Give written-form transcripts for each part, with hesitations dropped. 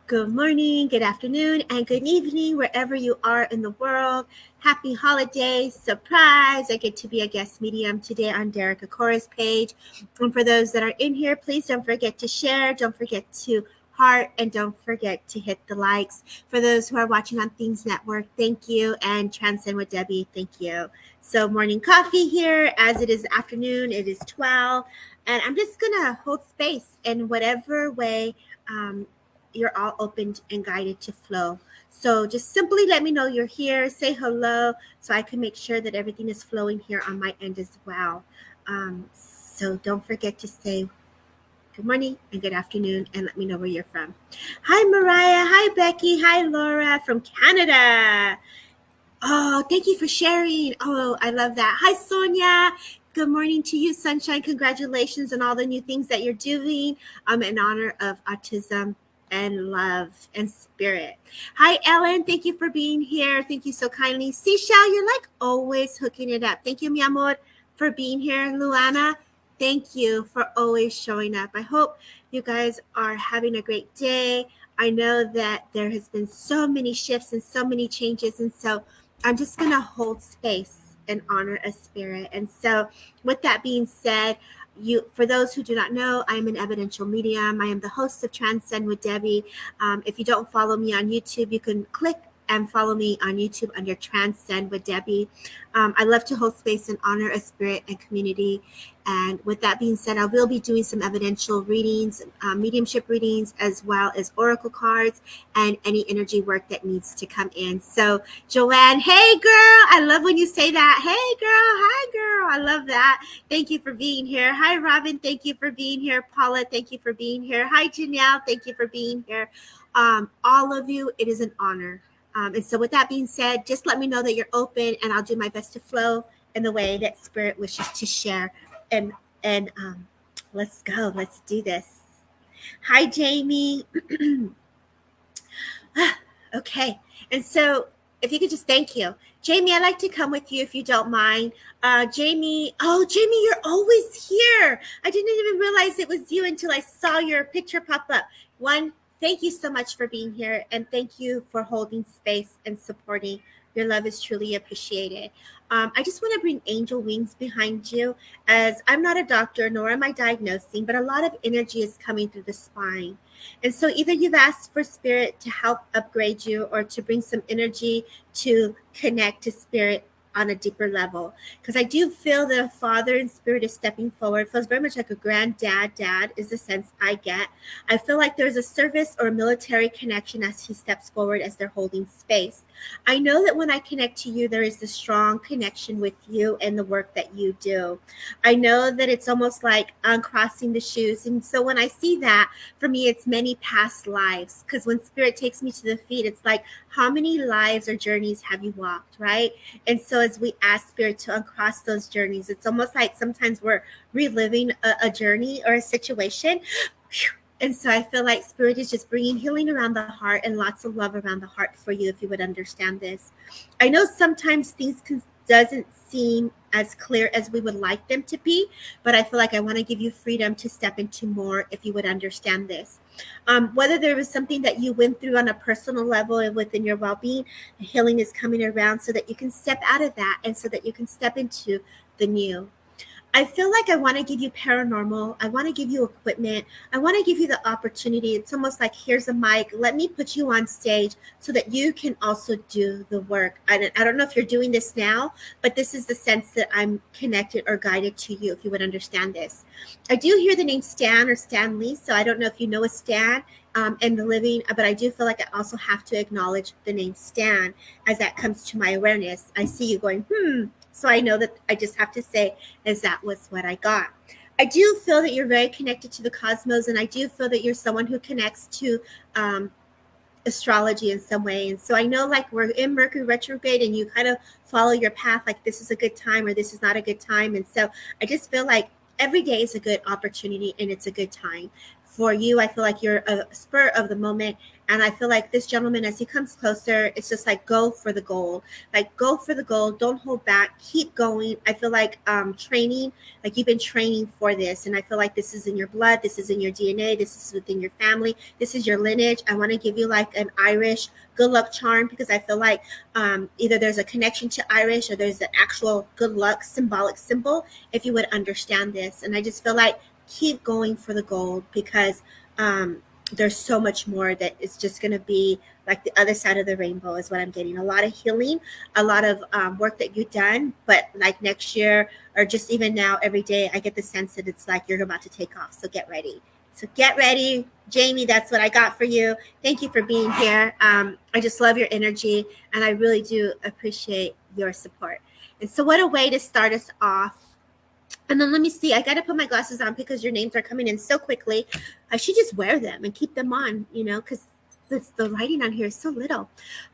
Good morning, good afternoon, and good evening, wherever you are in the world. Happy holidays. Surprise! I get to be a guest medium today on Derek Akora's page. And for those that are in here, please don't forget to share. Don't forget to heart, and don't forget to hit the likes. For those who are watching on Things Network, thank you. And Transcend with Debbie, thank you. So morning coffee here. As it is afternoon, it is 12. And I'm just going to hold space in whatever way you're all opened and guided to flow. So just simply let me know you're here, say hello, so I can make sure that everything is flowing here on my end as well. So don't forget to say good morning and good afternoon and let me know where you're from. Hi, Mariah. Hi, Becky. Hi, Laura from Canada. Oh, thank you for sharing. Oh, I love that. Hi, Sonia. Good morning to you, Sunshine. Congratulations on all the new things that you're doing in honor of autism and love and spirit. Hi, Ellen. Thank you for being here. Thank you so kindly. Seashell, you're like always hooking it up. Thank you, mi amor, for being here. Luana, thank you for always showing up. I hope you guys are having a great day. I know that there has been so many shifts and so many changes, and so I'm just going to hold space and honor a spirit. And so with that being said, for those who do not know, I am an evidential medium. I am the host of Transcend with Debbie. If you don't follow me on YouTube, you can click and follow me on YouTube under Transcend with Debbie. I love to hold space and honor a spirit and community. And with that being said, I will be doing some evidential readings, mediumship readings, as well as oracle cards and any energy work that needs to come in. So, Joanne, hey girl, I love when you say that. Hey girl, hi girl, I love that. Thank you for being here. Hi, Robin, thank you for being here. Paula, thank you for being here. Hi, Janelle, thank you for being here. All of you, it is an honor. And so with that being said, just let me know that you're open and I'll do my best to flow in the way that Spirit wishes to share. And let's go. Let's do this. Hi, Jamie. Okay. And so if you could just thank you. Jamie, I'd like to come with you if you don't mind. Jamie, you're always here. I didn't even realize it was you until I saw your picture pop up. One, thank you so much for being here. And thank you for holding space and supporting. Your love is truly appreciated. I just want to bring angel wings behind you, as I'm not a doctor, nor am I diagnosing, but a lot of energy is coming through the spine. And so either you've asked for spirit to help upgrade you or to bring some energy to connect to spirit on a deeper level. Because I do feel that a father in spirit is stepping forward. It feels very much like a granddad. Dad is the sense I get. I feel like there's a service or a military connection as he steps forward as they're holding space. I know that when I connect to you, there is a strong connection with you and the work that you do. I know that it's almost like uncrossing the shoes. And so when I see that, for me, it's many past lives. Because when spirit takes me to the feet, it's like, how many lives or journeys have you walked, right? And so as we ask spirit to uncross those journeys, it's almost like sometimes we're reliving a journey or a situation. And so I feel like spirit is just bringing healing around the heart and lots of love around the heart for you, if you would understand this. I know sometimes things doesn't seem as clear as we would like them to be, but I feel like I want to give you freedom to step into more, if you would understand this. Whether there was something that you went through on a personal level and within your well-being, healing is coming around so that you can step out of that and so that you can step into the new. I feel like I want to give you paranormal. I want to give you equipment. I want to give you the opportunity. It's almost like, here's a mic. Let me put you on stage so that you can also do the work. I don't know if you're doing this now, but this is the sense that I'm connected or guided to you, if you would understand this. I do hear the name Stan or Stanley, so I don't know if you know a Stan in the living, but I do feel like I also have to acknowledge the name Stan as that comes to my awareness. I see you going, So I know that I just have to say, is that was what I got. I do feel that you're very connected to the cosmos, and I do feel that you're someone who connects to astrology in some way. And so I know, like, we're in Mercury retrograde and you kind of follow your path, like this is a good time or this is not a good time. And so I just feel like every day is a good opportunity and it's a good time. for you. I feel like you're a spur of the moment. And I feel like this gentleman, as he comes closer, it's just like, go for the goal. Like, go for the goal. Don't hold back. Keep going. I feel like training, like you've been training for this. And I feel like this is in your blood. This is in your DNA. This is within your family. This is your lineage. I want to give you like an Irish good luck charm, because I feel like either there's a connection to Irish or there's an actual good luck symbolic symbol, if you would understand this. And I just feel like keep going for the gold, because there's so much more that is just going to be like the other side of the rainbow is what I'm getting. A lot of healing, a lot of work that you've done, but like next year or just even now, every day, I get the sense that it's like you're about to take off. So get ready. So get ready, Jamie. That's what I got for you. Thank you for being here. I just love your energy, and I really do appreciate your support. And so what a way to start us off. And then let me see. I got to put my glasses on because your names are coming in so quickly. I should just wear them and keep them on, because the writing on here is so little.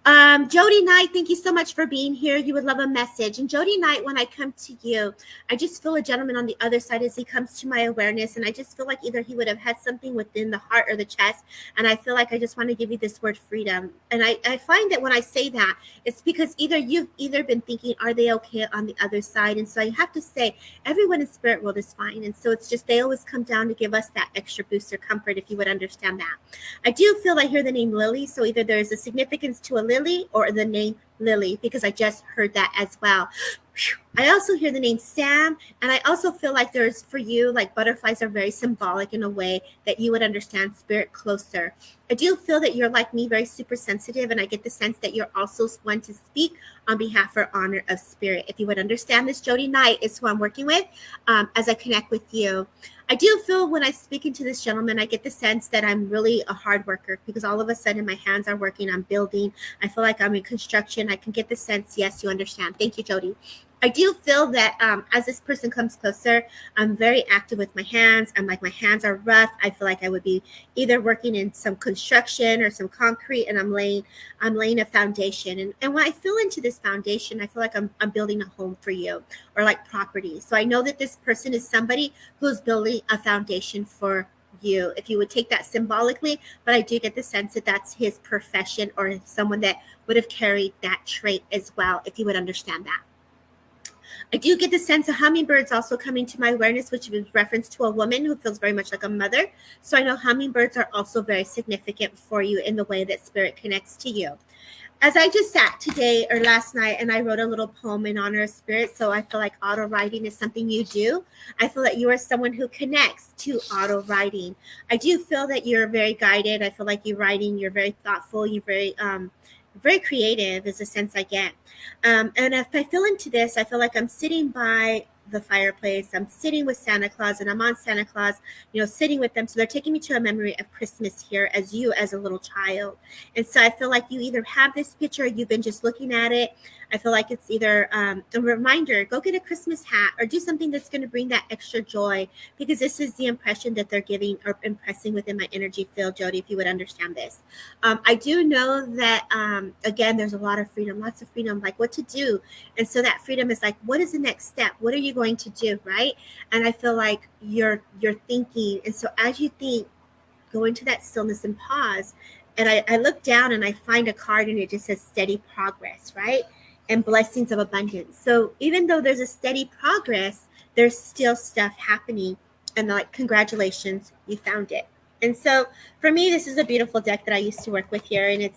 Jody Knight, thank you so much for being here. You would love a message. And Jody Knight, when I come to you, I just feel a gentleman on the other side as he comes to my awareness. And I just feel like either he would have had something within the heart or the chest. And I feel like I just want to give you this word, freedom. And I find that when I say that, it's because you've been thinking, are they okay on the other side? And so I have to say, everyone in spirit world is fine. And so it's just, they always come down to give us that extra boost or comfort, if you would understand that. I do feel I hear the name Lily. So either there's a significance to a lily or the name Lily, because I just heard that as well. I also hear the name Sam, and I also feel like there's, for you, like butterflies are very symbolic in a way that you would understand spirit closer. I do feel that you're like me, very super sensitive, and I get the sense that you're also one to speak on behalf or honor of spirit. If you would understand this, Jody Knight is who I'm working with as I connect with you. I do feel when I speak into this gentleman, I get the sense that I'm really a hard worker, because all of a sudden my hands are working, I'm building. I feel like I'm in construction. I can get the sense, yes, you understand. Thank you, Jody. I do feel that as this person comes closer, I'm very active with my hands. I'm like, my hands are rough. I feel like I would be either working in some construction or some concrete, and I'm laying a foundation. And when I feel into this foundation, I feel like I'm building a home for you, or like property. So I know that this person is somebody who's building a foundation for you, if you would take that symbolically. But I do get the sense that that's his profession, or someone that would have carried that trait as well, if you would understand that. I do get the sense of hummingbirds also coming to my awareness, which is reference to a woman who feels very much like a mother. So I know hummingbirds are also very significant for you in the way that spirit connects to you. As I just sat today or last night and I wrote a little poem in honor of spirit, so I feel like auto writing is something you do. I feel that you are someone who connects to auto writing. I do feel that you're very guided. I feel like you're writing, you're very thoughtful, you're very creative is the sense I get. And if I feel into this, I feel like I'm sitting by the fireplace. I'm sitting with Santa Claus, and I'm on Santa Claus, sitting with them. So they're taking me to a memory of Christmas here as you as a little child. And so I feel like you either have this picture, or you've been just looking at it. I feel like it's either a reminder, go get a Christmas hat, or do something that's going to bring that extra joy, because this is the impression that they're giving or impressing within my energy field, Jody, if you would understand this. I do know that, again, there's a lot of freedom, lots of freedom, like what to do. And so that freedom is like, what is the next step? What are you going to do, right? And I feel like you're thinking. And so as you think, go into that stillness and pause. And I look down and I find a card, and it just says steady progress, right? And blessings of abundance. So even though there's a steady progress, there's still stuff happening. And like, congratulations, you found it. And so for me, this is a beautiful deck that I used to work with here. And it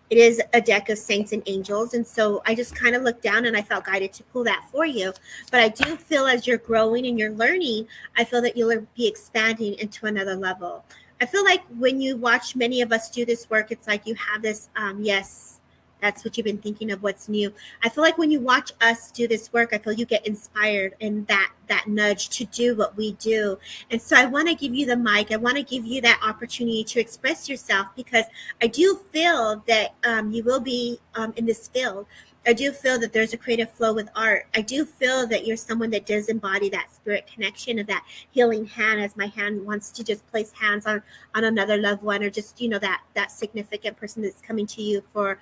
is a deck of saints and angels. And so I just kind of looked down and I felt guided to pull that for you. But I do feel as you're growing and you're learning, I feel that you'll be expanding into another level. I feel like when you watch many of us do this work, it's like you have this, yes, that's what you've been thinking of, what's new. I feel like when you watch us do this work, I feel you get inspired and that nudge to do what we do. And so I want to give you the mic. I want to give you that opportunity to express yourself, because I do feel that you will be in this field. I do feel that there's a creative flow with art. I do feel that you're someone that does embody that spirit connection of that healing hand, as my hand wants to just place hands on another loved one, or just, that significant person that's coming to you for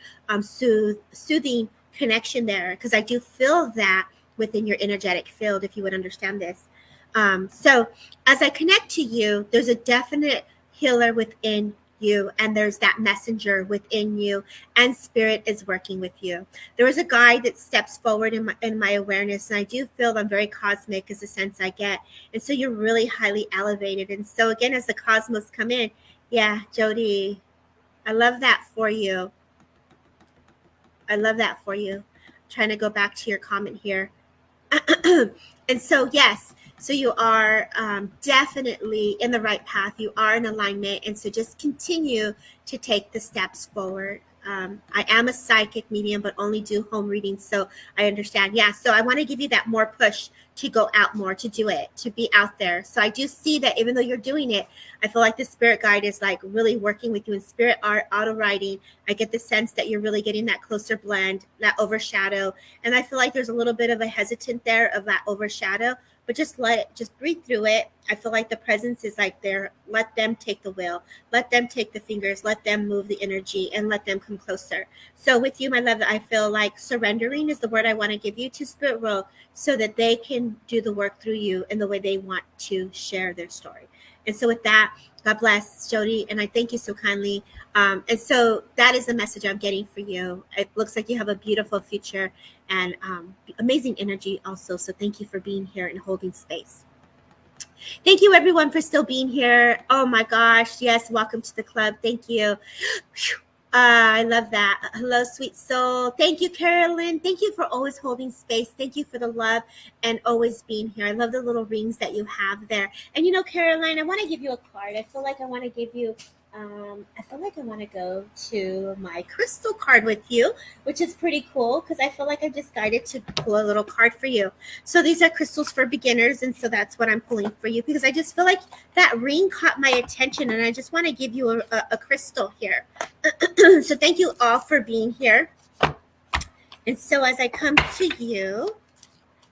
soothing connection there. Because I do feel that within your energetic field, if you would understand this. So as I connect to you, there's a definite healer within you, and there's that messenger within you, and spirit is working with you. There is a guide that steps forward in my awareness, and I do feel I'm very cosmic is the sense I get. And so you're really highly elevated. And so again, as the cosmos come in, yeah, Jody, I love that for you. I love that for you. Trying to go back to your comment here. And so, yes, so you are definitely in the right path. You are in alignment. And so just continue to take the steps forward. I am a psychic medium, but only do home readings. So I understand. Yeah. So I want to give you that more push to go out more, to do it, to be out there. So I do see that even though you're doing it, I feel like the spirit guide is like really working with you in spirit art, auto writing. I get the sense that you're really getting that closer blend, that overshadow. And I feel like there's a little bit of a hesitant there of that overshadow, but just just breathe through it. I feel like the presence is like there. Let them take the wheel. Let them take the fingers. Let them move the energy and let them come closer. So with you, my love, I feel like surrendering is the word I want to give you to Spirit World so that they can do the work through you in the way they want to share their story. And so with that, God bless, Jody, and I thank you so kindly. And so that is the message I'm getting for you. It looks like you have a beautiful future and amazing energy also. So thank you for being here and holding space. Thank you, everyone, for still being here. Oh, my gosh. Yes, welcome to the club. Thank you. I love that. Hello, sweet soul. Thank you, Carolyn. Thank you for always holding space. Thank you for the love and always being here. I love the little rings that you have there. And you know, Caroline, I want to give you a card. I feel like I want to give you I feel like I want to go to my crystal card with you, which is pretty cool because I feel like I just guided to pull a little card for you. So these are crystals for beginners, and so that's what I'm pulling for you because I just feel like that ring caught my attention, and I just want to give you a crystal here. So thank you all for being here. And so as I come to you,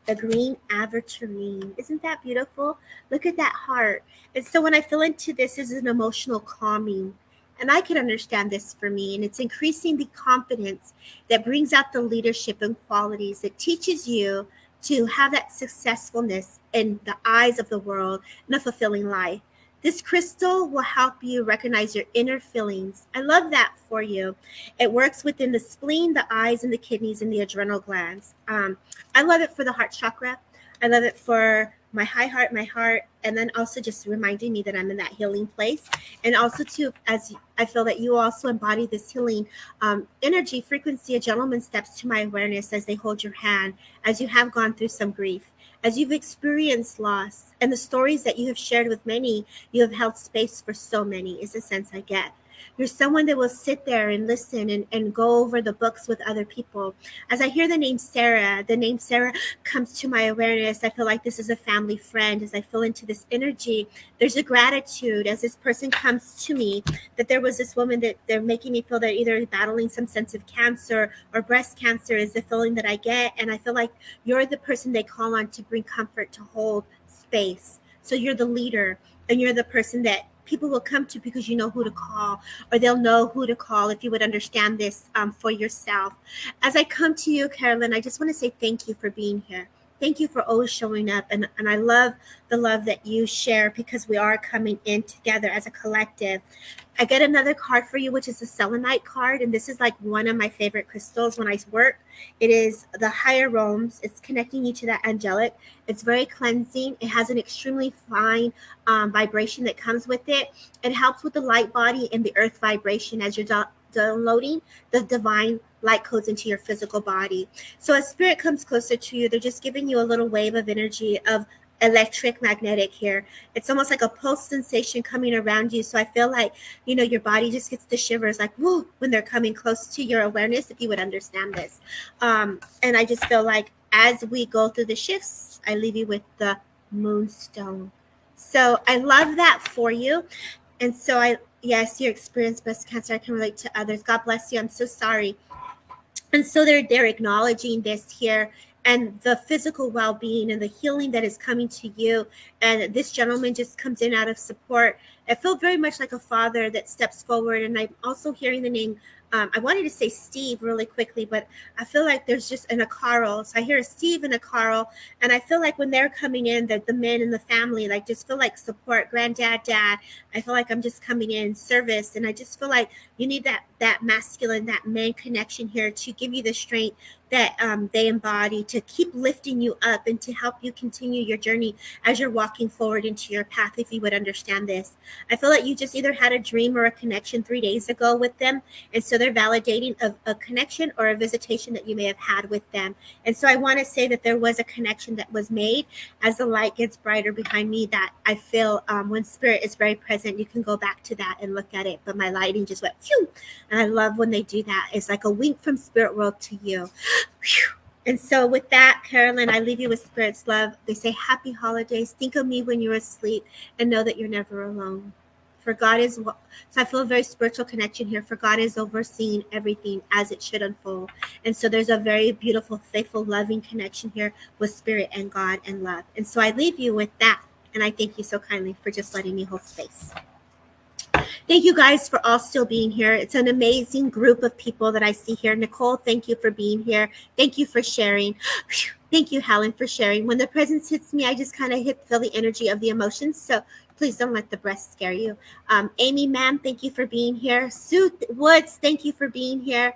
the green aventurine. Isn't that beautiful? Look at that heart. And so when I feel into this is an emotional calming. And I can understand this for me. And it's increasing the confidence that brings out the leadership and qualities that teaches you to have that successfulness in the eyes of the world and a fulfilling life. This crystal will help you recognize your inner feelings. I love that for you. It works within the spleen, the eyes, and the kidneys, and the adrenal glands. I love it for the heart chakra. I love it for my my heart, and then also just reminding me that I'm in that healing place. And also, too, as I feel that you also embody this healing energy, frequency, a gentleman steps to my awareness as they hold your hand, as you have gone through some grief, as you've experienced loss, and the stories that you have shared with many, you have held space for so many, is the sense I get. You're someone that will sit there and listen and go over the books with other people. As I hear the name Sarah comes to my awareness. I feel like this is a family friend. As I feel into this energy, there's a gratitude as this person comes to me that there was this woman that they're making me feel they're either battling some sense of cancer or breast cancer is the feeling that I get. And I feel like you're the person they call on to bring comfort, to hold space. So you're the leader and you're the person that people will come to because you know who to call, or they'll know who to call if you would understand this for yourself. As I come to you, Carolyn, I just want to say thank you for being here. Thank you for always showing up. And I love the love that you share because we are coming in together as a collective. I get another card for you, which is the selenite card. And this is like one of my favorite crystals when I work. It is the higher realms. It's connecting you to that angelic. It's very cleansing. It has an extremely fine vibration that comes with it. It helps with the light body and the earth vibration as you're downloading the divine light codes into your physical body. So as spirit comes closer to you, they're just giving you a little wave of energy of electric magnetic here. It's almost like a pulse sensation coming around you. So I feel like, you know, your body just gets the shivers like, woo, when they're coming close to your awareness, if you would understand this. And I just feel like as we go through the shifts, I leave you with the moonstone. So I love that for you. And so yes, you experienced breast cancer. I can relate to others. God bless you. I'm so sorry. And so they're acknowledging this here and the physical well-being and the healing that is coming to you. And this gentleman just comes in out of support. I feel very much like a father that steps forward. And I'm also hearing the name I wanted to say Steve really quickly, but I feel like there's just in a Carl. So I hear a Steve and a Carl, and I feel like when they're coming in, that the men in the family like just feel like support, granddad, dad. I feel like I'm just coming in service, and I just feel like you need that masculine, that man connection here to give you the strength that they embody, to keep lifting you up and to help you continue your journey as you're walking forward into your path. If you would understand this, I feel like you just either had a dream or a connection 3 days ago with them, and so they're validating a connection or a visitation that you may have had with them. And so I want to say that there was a connection that was made. As the light gets brighter behind me, that I feel when spirit is very present, you can go back to that and look at it. But my lighting just went phew, and I love when they do that. It's like a wink from spirit world to you. And so with that, Carolyn, I leave you with spirit's love. They say happy holidays. Think of me when you're asleep and know that you're never alone. For God is, so I feel a very spiritual connection here. For God is overseeing everything as it should unfold. And so there's a very beautiful, faithful, loving connection here with spirit and God and love. And so I leave you with that. And I thank you so kindly for just letting me hold space. Thank you guys for all still being here. It's an amazing group of people that I see here. Nicole, thank you for being here. Thank you for sharing. Thank you, Helen, for sharing. When the presence hits me, I just kind of feel the energy of the emotions. So please don't let the breath scare you. Amy, ma'am, thank you for being here. Sue Woods, thank you for being here.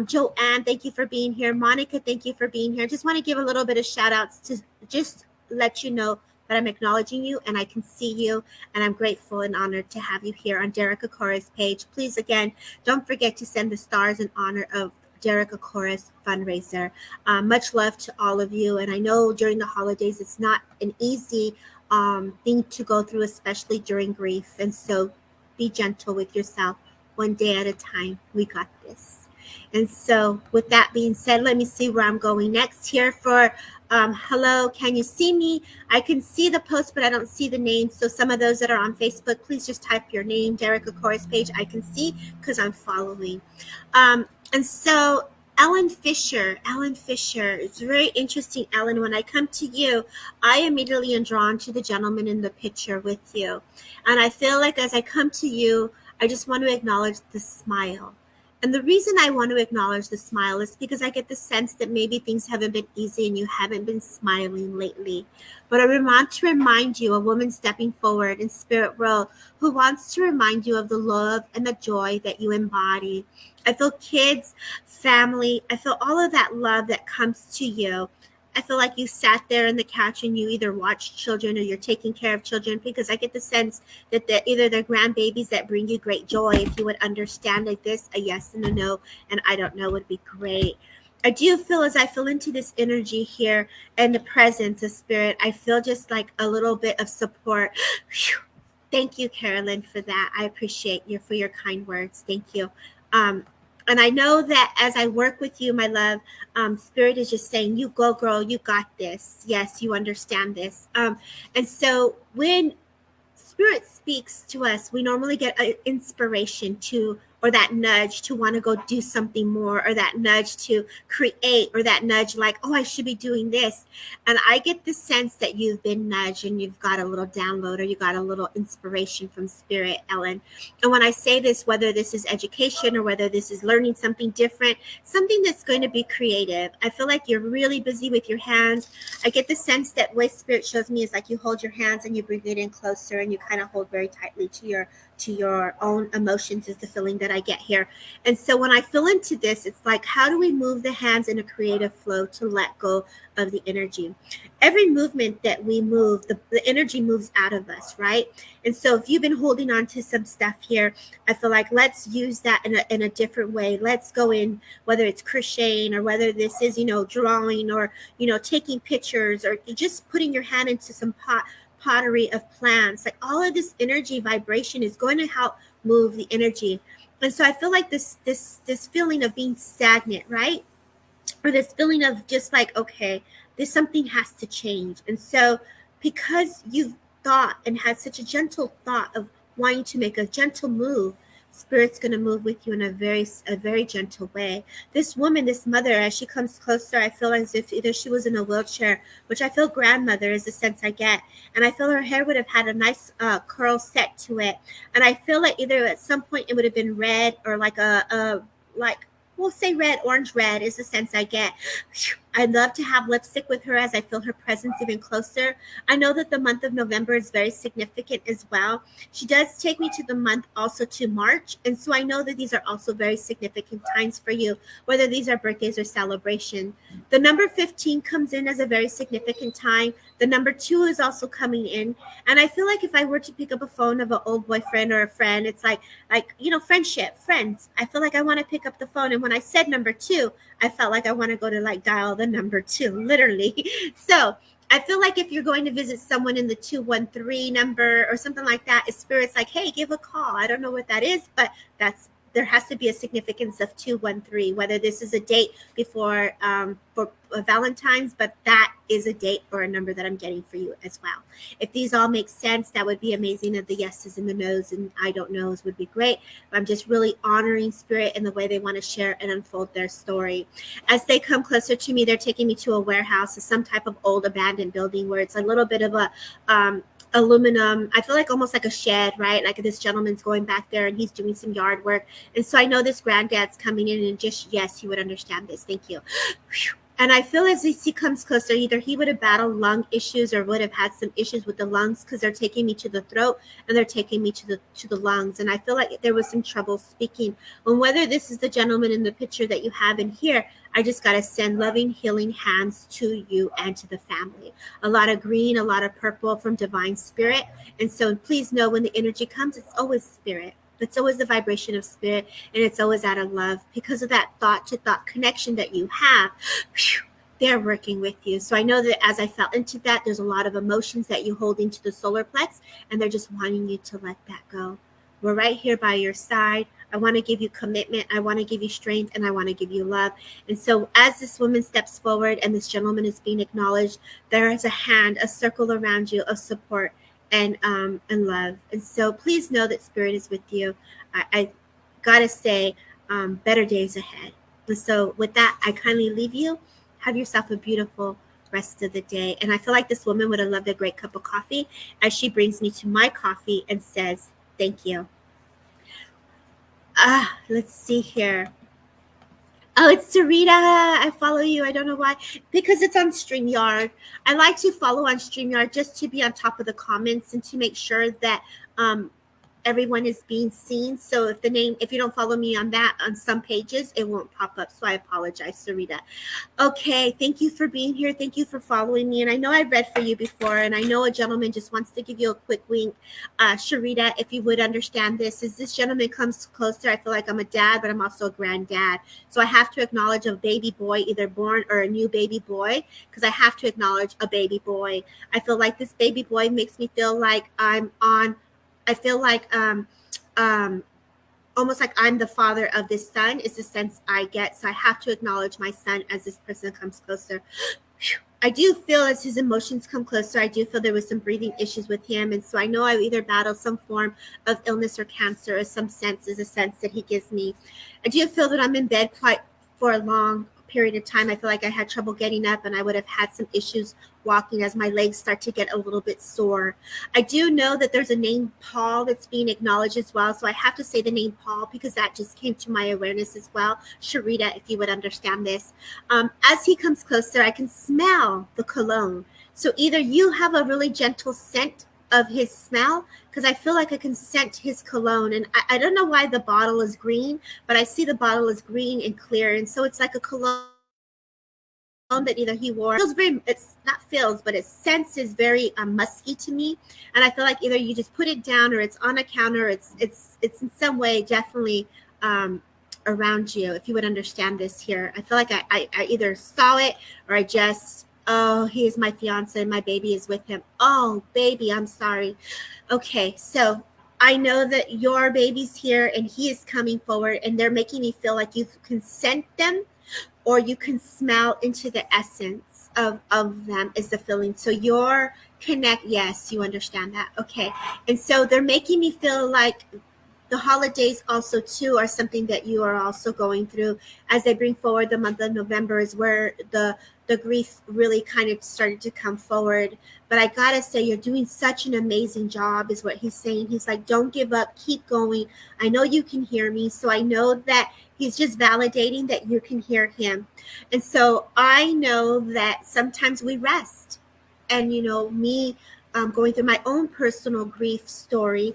Joanne, thank you for being here. Monica, thank you for being here. Just want to give a little bit of shout outs to just let you know that I'm acknowledging you and I can see you, and I'm grateful and honored to have you here on Derek Akora's page. Please, again, don't forget to send the stars in honor of Derek Akora's fundraiser. Much love to all of you. And I know during the holidays, it's not an easy thing to go through, especially during grief. And so be gentle with yourself, one day at a time. We got this. And so with that being said, let me see where I'm going next here for hello, can you see me? I can see the post, but I don't see the name. So some of those that are on Facebook, please just type your name, Derek Akora's page. I can see because I'm following. And so Ellen Fisher, it's very interesting, Ellen. When I come to you, I immediately am drawn to the gentleman in the picture with you. And I feel like as I come to you, I just want to acknowledge the smile. And the reason I want to acknowledge the smile is because I get the sense that maybe things haven't been easy and you haven't been smiling lately. But I want to remind you, a woman stepping forward in spirit world, who wants to remind you of the love and the joy that you embody. I feel kids, family, I feel all of that love that comes to you. I feel like you sat there on the couch and you either watch children or you're taking care of children, because I get the sense that either they're grandbabies that bring you great joy. If you would understand like this, a yes and a no, and I don't know would be great. I do feel, as I feel into this energy here and the presence of spirit, I feel just like a little bit of support. Thank you, Carolyn, for that. I appreciate you for your kind words. Thank you. And I know that as I work with you, my love, spirit is just saying, you go, girl, you got this. Yes, you understand this. And so when spirit speaks to us, we normally get an inspiration to, or that nudge to want to go do something more, or that nudge to create, or that nudge like, oh, I should be doing this. And I get the sense that you've been nudged and you've got a little download, or you got a little inspiration from spirit, Ellen. And when I say this, whether this is education or whether this is learning something different, something that's going to be creative, I feel like you're really busy with your hands. I get the sense that what spirit shows me is like you hold your hands and you bring it in closer and you kind of hold very tightly to your own emotions, is the feeling that I get here. And so when I feel into this, it's like, how do we move the hands in a creative flow to let go of the energy? Every movement that we move, the energy moves out of us, right? And so if you've been holding on to some stuff here, I feel like let's use that in a different way. Let's go in, whether it's crocheting or whether this is, drawing, or, taking pictures, or just putting your hand into some pottery of plants. Like all of this energy vibration is going to help move the energy. And so I feel like this feeling of being stagnant, right? Or this feeling of just like, okay, this something has to change. And so because you've thought and had such a gentle thought of wanting to make a gentle move, spirit's going to move with you in a very gentle way. This woman, this mother, as she comes closer, I feel as if either she was in a wheelchair, which I feel grandmother is the sense I get. And I feel her hair would have had a nice curl set to it. And I feel like either at some point it would have been red, or like a like, we'll say red, orange red is the sense I get. I love to have lipstick with her as I feel her presence even closer. I know that the month of November is very significant as well. She does take me to the month also to March. And so I know that these are also very significant times for you, whether these are birthdays or celebration. The number 15 comes in as a very significant time. The number 2 is also coming in. And I feel like if I were to pick up a phone of an old boyfriend or a friend, it's like, friendship, friends. I feel like I want to pick up the phone. And when I said number 2, I felt like I want to go to like dial the number 2, literally. So I feel like if you're going to visit someone in the 213 number or something like that, Spirit's like, hey, give a call. I don't know what that is, but there has to be a significance of 213, whether this is a date before for Valentine's, but that is a date or a number that I'm getting for you as well. If these all make sense, that would be amazing. That the yeses and the nos and I don't knows would be great. I'm just really honoring Spirit and the way they want to share and unfold their story. As they come closer to me, they're taking me to a warehouse, some type of old abandoned building where it's a little bit of a aluminum, I feel like almost like a shed, right? Like this gentleman's going back there and he's doing some yard work. And so I know this granddad's coming in and just, yes, you would understand this. Thank you. And I feel as he comes closer, either he would have battled lung issues or would have had some issues with the lungs, because they're taking me to the throat and they're taking me to the lungs. And I feel like there was some trouble speaking. And whether this is the gentleman in the picture that you have in here, I just got to send loving, healing hands to you and to the family. A lot of green, a lot of purple from Divine Spirit. And so please know when the energy comes, it's always Spirit. It's always the vibration of Spirit, and it's always out of love because of that thought to thought connection that you have. They're working with you. So I know that as I felt into that, there's a lot of emotions that you hold into the solar plex, and they're just wanting you to let that go. We're right here by your side. I want to give you commitment. I want to give you strength, and I want to give you love. And so as this woman steps forward and this gentleman is being acknowledged, there is a hand, a circle around you of support and love. And so please know that Spirit is with you. I gotta say, better days ahead. And so with that, I kindly leave you. Have yourself a beautiful rest of the day. And I feel like this woman would have loved a great cup of coffee as she brings me to my coffee and says, thank you. Let's see here. Oh, it's Sarita. I follow you. I don't know why. Because it's on StreamYard. I like to follow on StreamYard just to be on top of the comments and to make sure that everyone is being seen. So if you don't follow me on some pages, it won't pop up. So I apologize, Sarita. Okay, thank you for being here. Thank you for following me. And I know I've read for you before, and I know a gentleman just wants to give you a quick wink. Sharita, if you would understand this, as this gentleman comes closer, I feel like I'm a dad, but I'm also a granddad. So I have to acknowledge a baby boy, either born or a new baby boy, because I have to acknowledge a baby boy. I feel like this baby boy makes me feel like I feel like almost like I'm the father of this son is the sense I get. So I have to acknowledge my son as this person comes closer. I do feel as his emotions come closer, I do feel there was some breathing issues with him. And so I know I either battled some form of illness or cancer, or some sense is a sense that he gives me. I do feel that I'm in bed quite for a long period of time. I feel like I had trouble getting up, and I would have had some issues walking as my legs start to get a little bit sore. I do know that there's a name Paul that's being acknowledged as well. So I have to say the name Paul because that just came to my awareness as well. Sharita, if you would understand this. As he comes closer, I can smell the cologne. So either you have a really gentle scent of his smell, because I feel like I can scent his cologne. And I don't know why the bottle is green, but I see the bottle is green and clear. And so it's like a cologne that either he wore. It's not feels, but its sense is very musky to me. And I feel like either you just put it down or it's on a counter. It's in some way definitely around you, if you would understand this here. I feel like I either saw it or I just, oh, he is my fiance and my baby is with him. Oh, baby, I'm sorry. Okay, so I know that your baby's here and he is coming forward, and they're making me feel like you can scent them or you can smell into the essence of them is the feeling. So your connect, yes, you understand that. Okay. And so they're making me feel like the holidays also too are something that you are also going through as they bring forward the month of November, is where the the grief really kind of started to come forward. But I gotta say, you're doing such an amazing job, is what he's saying. He's like, don't give up, keep going. I know you can hear me. So I know that he's just validating that you can hear him. And so I know that sometimes we rest. And, me going through my own personal grief story,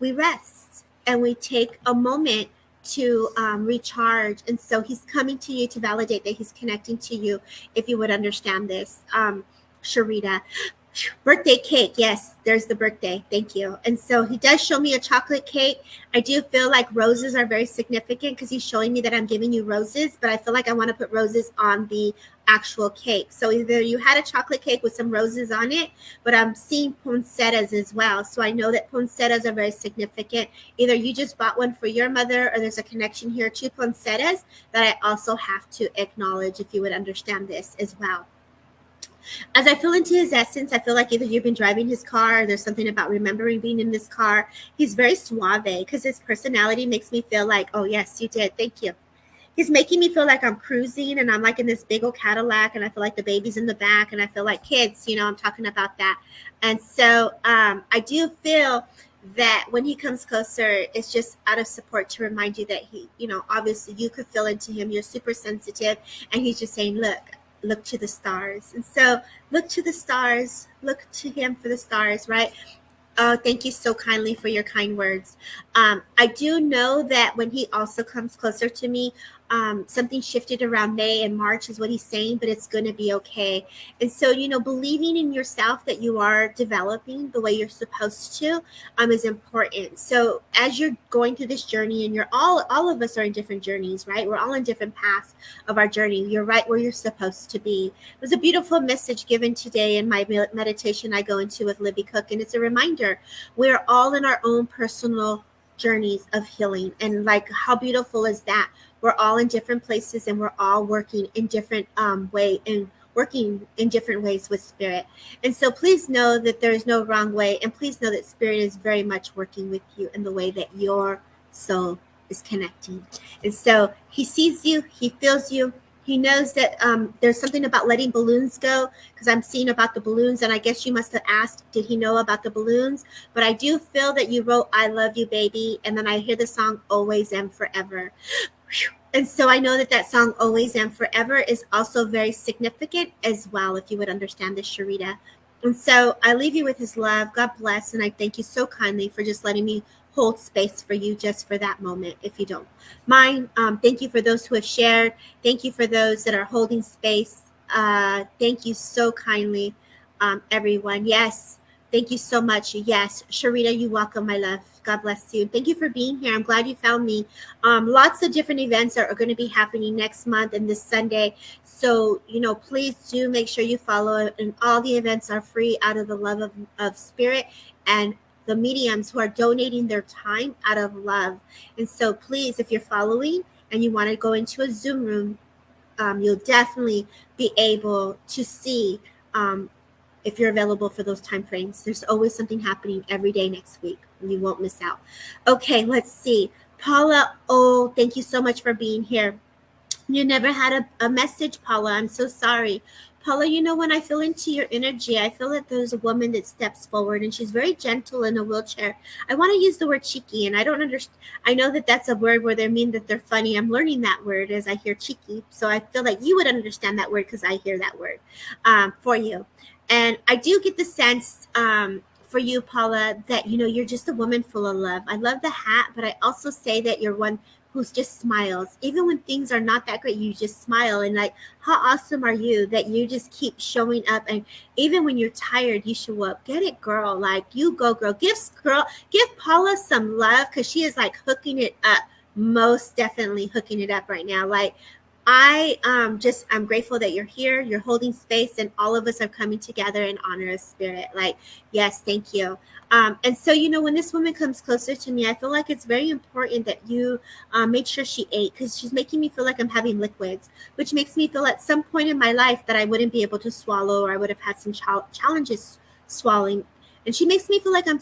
we rest and we take a moment to recharge. And so he's coming to you to validate that he's connecting to you, if you would understand this. Sharita, birthday cake. Yes, there's the birthday. Thank you. And so he does show me a chocolate cake. I do feel like roses are very significant because he's showing me that I'm giving you roses, but I feel like I want to put roses on the actual cake. So either you had a chocolate cake with some roses on it, but I'm seeing poinsettias as well. So I know that poinsettias are very significant. Either you just bought one for your mother, or there's a connection here to poinsettias that I also have to acknowledge, if you would understand this as well. As I feel into his essence, I feel like either you've been driving his car, or there's something about remembering being in this car. He's very suave because his personality makes me feel like, oh, yes, you did. Thank you. He's making me feel like I'm cruising and I'm like in this big old Cadillac, and I feel like the baby's in the back, and I feel like kids, I'm talking about that. And so I do feel that when he comes closer, it's just out of support to remind you that he, obviously you could feel into him. You're super sensitive. And he's just saying, look to the stars. And so look to the stars, look to him for the stars, right? Oh, thank you so kindly for your kind words. I do know that when he also comes closer to me, something shifted around May and March is what he's saying, but it's going to be okay. And so, believing in yourself that you are developing the way you're supposed to is important. So as you're going through this journey, and all of us are in different journeys, right? We're all in different paths of our journey. You're right where you're supposed to be. It was a beautiful message given today in my meditation I go into with Libby Cook. And it's a reminder, we're all in our own personal journeys of healing. And like, how beautiful is that? We're all in different places, and we're all working in different way, and working in different ways with spirit. And so please know that there is no wrong way. And please know that spirit is very much working with you in the way that your soul is connecting. And so he sees you, he feels you. He knows that there's something about letting balloons go, because I'm seeing about the balloons, and I guess you must have asked, did he know about the balloons? But I do feel that you wrote, I love you, baby. And then I hear the song, Always and Forever. And so I know that song, Always and Forever, is also very significant as well, if you would understand this, Sharita. And so I leave you with his love. God bless. And I thank you so kindly for just letting me hold space for you just for that moment, if you don't mind. Thank you for those who have shared. Thank you for those that are holding space. Thank you so kindly, everyone. Yes. Thank you so much. Yes. Sharita, you're welcome, my love. God bless you. Thank you for being here. I'm glad you found me. Lots of different events are going to be happening next month and this Sunday. So, please do make sure you follow it. And all the events are free out of the love of spirit, and the mediums who are donating their time out of love. And so please, if you're following and you want to go into a Zoom room, you'll definitely be able to see if you're available for those time frames. There's always something happening every day next week. You won't miss out. Okay, let's see. Paula, oh, thank you so much for being here. You never had a message, Paula. I'm so sorry. Paula, when I feel into your energy, I feel that there's a woman that steps forward, and she's very gentle in a wheelchair. I want to use the word cheeky, and I don't understand. I know that that's a word where they mean that they're funny. I'm learning that word as I hear cheeky. So I feel like you would understand that word because I hear that word for you. And I do get the sense for you, Paula, that, you're just a woman full of love. I love the hat, but I also say that you're one who's just smiles. Even when things are not that great, you just smile. And like, how awesome are you that you just keep showing up? And even when you're tired, you show up. Get it, girl. Like, you go, girl. Give Paula some love, because she is like hooking it up. Most definitely hooking it up right now. Like, I'm grateful that you're here, you're holding space, and all of us are coming together in honor of spirit. Like, yes, thank you. And so, when this woman comes closer to me, I feel like it's very important that you make sure she ate, because she's making me feel like I'm having liquids, which makes me feel at some point in my life that I wouldn't be able to swallow, or I would have had some challenges swallowing. And she makes me feel like I'm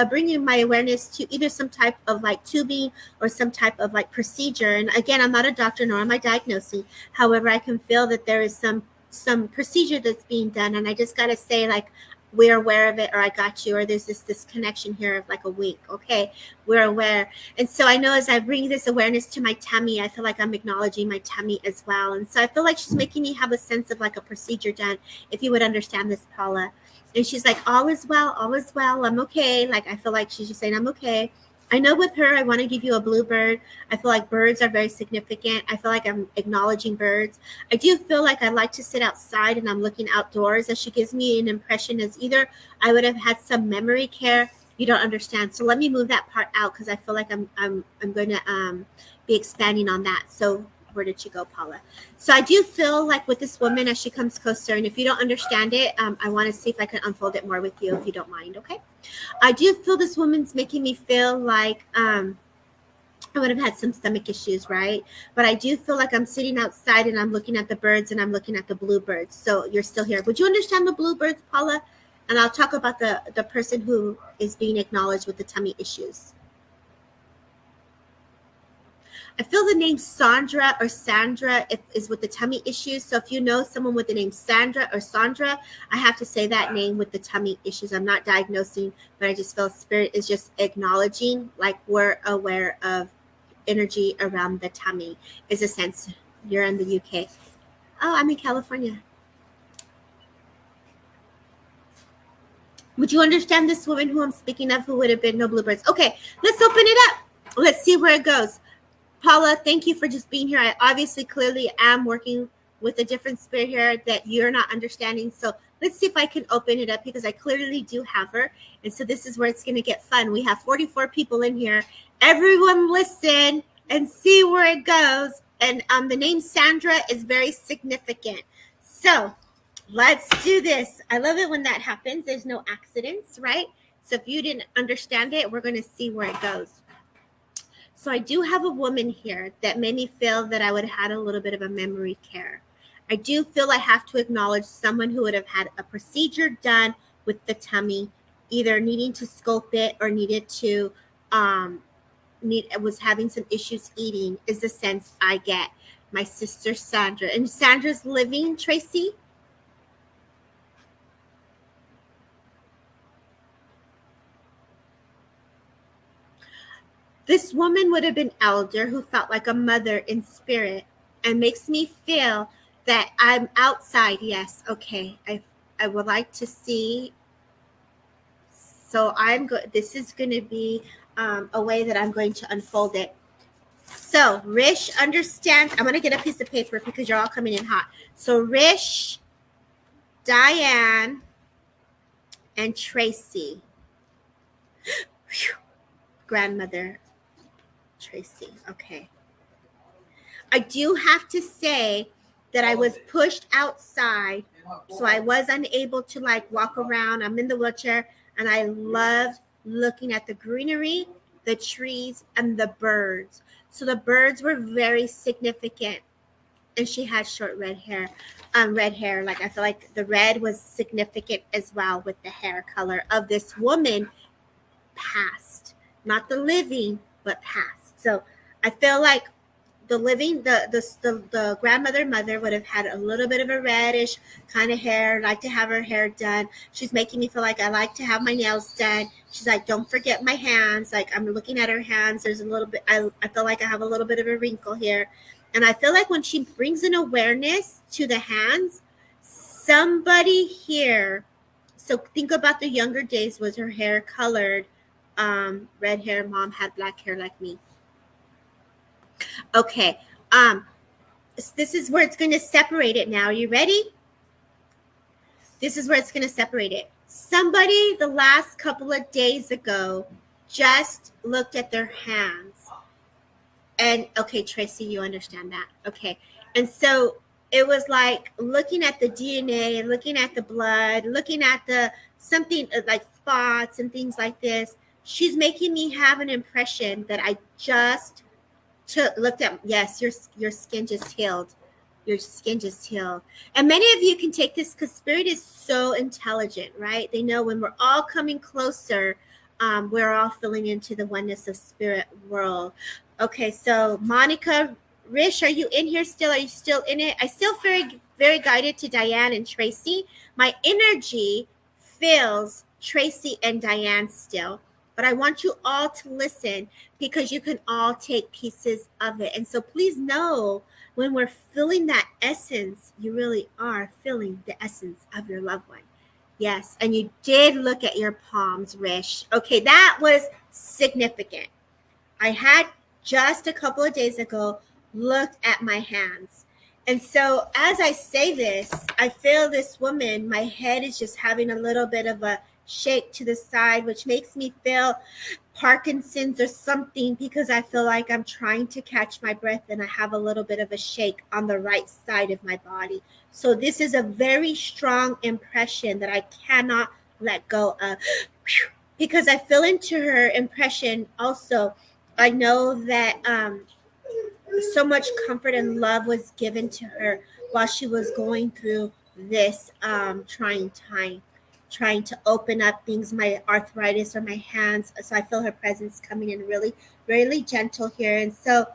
bringing my awareness to either some type of like tubing or some type of like procedure. And again, I'm not a doctor, nor am I diagnosing. However, I can feel that there is some some procedure that's being done, and I just got to say, like, we're aware of it, or I got you, or there's this connection here of like a wink. Okay, we're aware. And so I know as I bring this awareness to my tummy, I feel like I'm acknowledging my tummy as well. And so I feel like she's making me have a sense of like a procedure done, if you would understand this, Paula. And she's like, all is well, I'm okay. Like, I feel like she's just saying, I'm okay. I know with her, I want to give you a bluebird. I feel like birds are very significant. I feel like I'm acknowledging birds. I do feel like I like to sit outside and I'm looking outdoors, as she gives me an impression as either I would have had some memory care. You don't understand. So let me move that part out, because I feel like I'm going to be expanding on that. So where did she go, Paula? So I do feel like with this woman, as she comes closer, and if you don't understand it, I want to see if I can unfold it more with you, if you don't mind. Okay. I do feel this woman's making me feel like I would have had some stomach issues, right? But I do feel like I'm sitting outside and I'm looking at the birds and I'm looking at the bluebirds. So you're still here. Would you understand the bluebirds, Paula? And I'll talk about the person who is being acknowledged with the tummy issues. I feel the name Sandra or Sandra is with the tummy issues. So if you know someone with the name Sandra or Sandra, I have to say that name with the tummy issues. I'm not diagnosing, but I just feel spirit is just acknowledging, like, we're aware of energy around the tummy, is a sense. You're in the UK. Oh, I'm in California. Would you understand this woman who I'm speaking of, who would have been no bluebirds? Okay, let's open it up. Let's see where it goes. Paula, thank you for just being here. I obviously clearly am working with a different spirit here that you're not understanding. So let's see if I can open it up, because I clearly do have her. And so this is where it's going to get fun. We have 44 people in here. Everyone listen and see where it goes. And the name Sandra is very significant. So let's do this. I love it when that happens. There's no accidents, right? So if you didn't understand it, we're going to see where it goes. So I do have a woman here that made me feel that I would have had a little bit of a memory care. I do feel I have to acknowledge someone who would have had a procedure done with the tummy, either needing to sculpt it or needed to was having some issues eating, is the sense I get. My sister Sandra. And Sandra's living, Tracy? This woman would have been elder, who felt like a mother in spirit, and makes me feel that I'm outside. Yes, okay. I would like to see. So I'm good. This is going to be a way that I'm going to unfold it. So Rish understands. I'm going to get a piece of paper because you're all coming in hot. So Rish, Diane, and Tracy. Grandmother Tracy. Okay. I do have to say that I was pushed outside, so I was unable to like walk around. I'm in the wheelchair, and I love looking at the greenery, the trees, and the birds. So the birds were very significant, and she had short red hair. Like, I feel like the red was significant as well with the hair color of this woman past, not the living, but past. So I feel like the living, the grandmother mother would have had a little bit of a reddish kind of hair, like to have her hair done. She's making me feel like I like to have my nails done. She's like, don't forget my hands. Like, I'm looking at her hands. There's a little bit, I feel like I have a little bit of a wrinkle here. And I feel like when she brings an awareness to the hands, somebody here, so think about the younger days, was her hair colored red hair. Mom had black hair like me. Okay. This is where it's going to separate it now. Are you ready? This is where it's going to separate it. Somebody the last couple of days ago just looked at their hands. And okay, Tracy, you understand that. Okay. And so it was like looking at the DNA, looking at the blood, looking at the something like spots and things like this. She's making me have an impression that I just looked at. Yes, your skin just healed. Your skin just healed. And many of you can take this because spirit is so intelligent, right? They know when we're all coming closer, we're all filling into the oneness of spirit world. Okay, so Monica, Rish, are you in here still? Are you still in it? I still feel very guided to Diane and Tracy. My energy feels Tracy and Diane still, but I want you all to listen because you can all take pieces of it. And so please know when we're feeling that essence, you really are feeling the essence of your loved one. Yes, and you did look at your palms, Rish. Okay, that was significant. I had just a couple of days ago looked at my hands. And so as I say this, I feel this woman, my head is just having a little bit of a shake to the side, which makes me feel Parkinson's or something because I feel like I'm trying to catch my breath and I have a little bit of a shake on the right side of my body. So this is a very strong impression that I cannot let go of because I feel into her impression also. I know that so much comfort and love was given to her while she was going through this trying time, trying to open up things, my arthritis or my hands. So I feel her presence coming in really, really gentle here. And so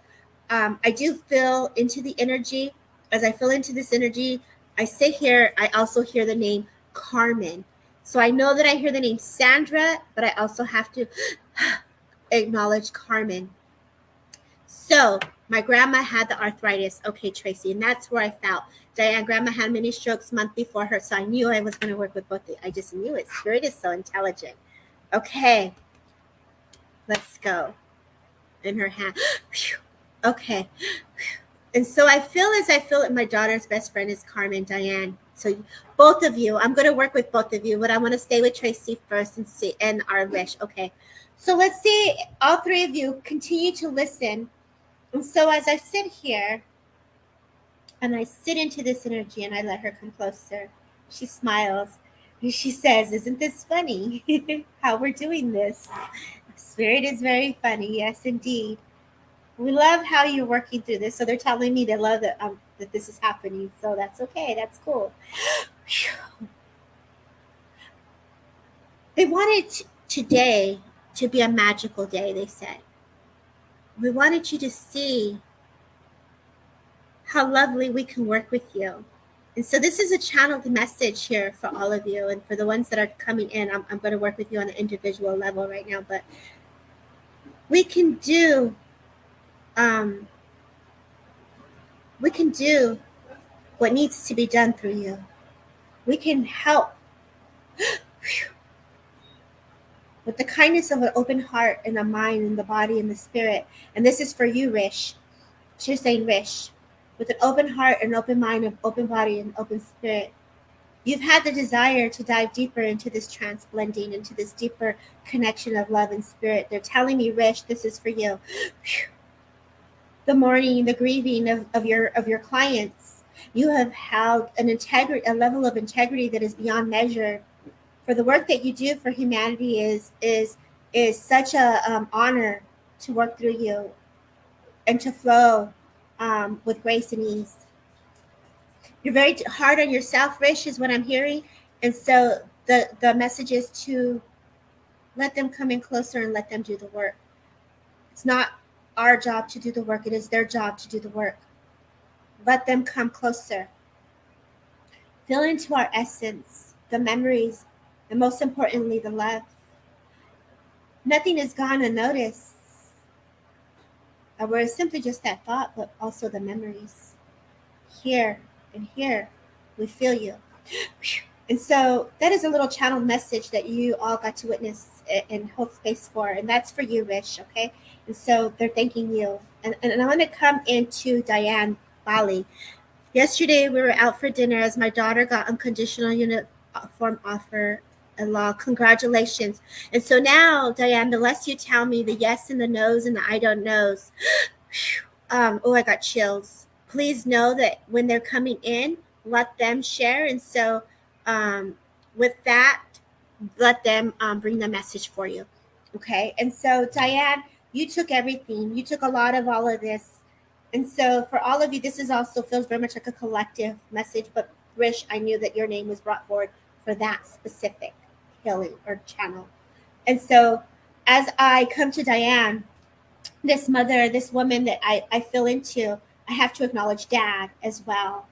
I do feel into the energy. As I feel into this energy, I sit here, I also hear the name Carmen. So I know that I hear the name Sandra, but I also have to acknowledge Carmen. So my grandma had the arthritis. Okay, Tracy, and that's where I felt. Diane, grandma had mini strokes month before her, so I knew I was going to work with both. I just knew it. Spirit is so intelligent. Okay, let's go. In her hand. Okay. And so I feel as I feel it, my daughter's best friend is Carmen, Diane. So both of you, I'm going to work with both of you, but I want to stay with Tracy first and our Rish. Okay. So let's see, all three of you continue to listen. And so as I sit here and I sit into this energy and I let her come closer, she smiles and she says, "Isn't this funny how we're doing this? Spirit is very funny. Yes, indeed. We love how you're working through this." So they're telling me they love that this is happening. So that's okay. That's cool. They wanted today to be a magical day, they said. We wanted you to see how lovely we can work with you. And so this is a channeled message here for all of you. And for the ones that are coming in, I'm going to work with you on an individual level right now. But we can do what needs to be done through you. We can help with the kindness of an open heart and a mind and the body and the spirit. And this is for you, Rish. She's saying, Rish, with an open heart and open mind, an open body and open spirit. You've had the desire to dive deeper into this trance blending, into this deeper connection of love and spirit. They're telling me, Rish, this is for you. The mourning, the grieving of your clients. You have held a level of integrity that is beyond measure. For the work that you do for humanity is such a honor to work through you and to flow with grace and ease. You're very hard on yourself, Rish, is what I'm hearing. And so the message is to let them come in closer and let them do the work. It's not our job to do the work. It is their job to do the work. Let them come closer. Feel into our essence, the memories, and most importantly, the love. Nothing is gone unnoticed. We're simply just that thought, but also the memories. Here and here, we feel you. And so that is a little channeled message that you all got to witness and hold space for. And that's for you, Rish, okay? And so they're thanking you. And I want to come into Diane Bali. Yesterday, we were out for dinner as my daughter got unconditional uniform offer and law. Congratulations. And so now, Diane, the less you tell me, the yes and the no's and the I don't knows. I got chills. Please know that when they're coming in, let them share. And so with that, let them bring the message for you. Okay. And so, Diane, you took everything. You took a lot of all of this. And so for all of you, this is also feels very much like a collective message. But Rish, I knew that your name was brought forward for that specific healing or channel. And so as I come to Diane, this mother, this woman that I feel into, I have to acknowledge Dad as well.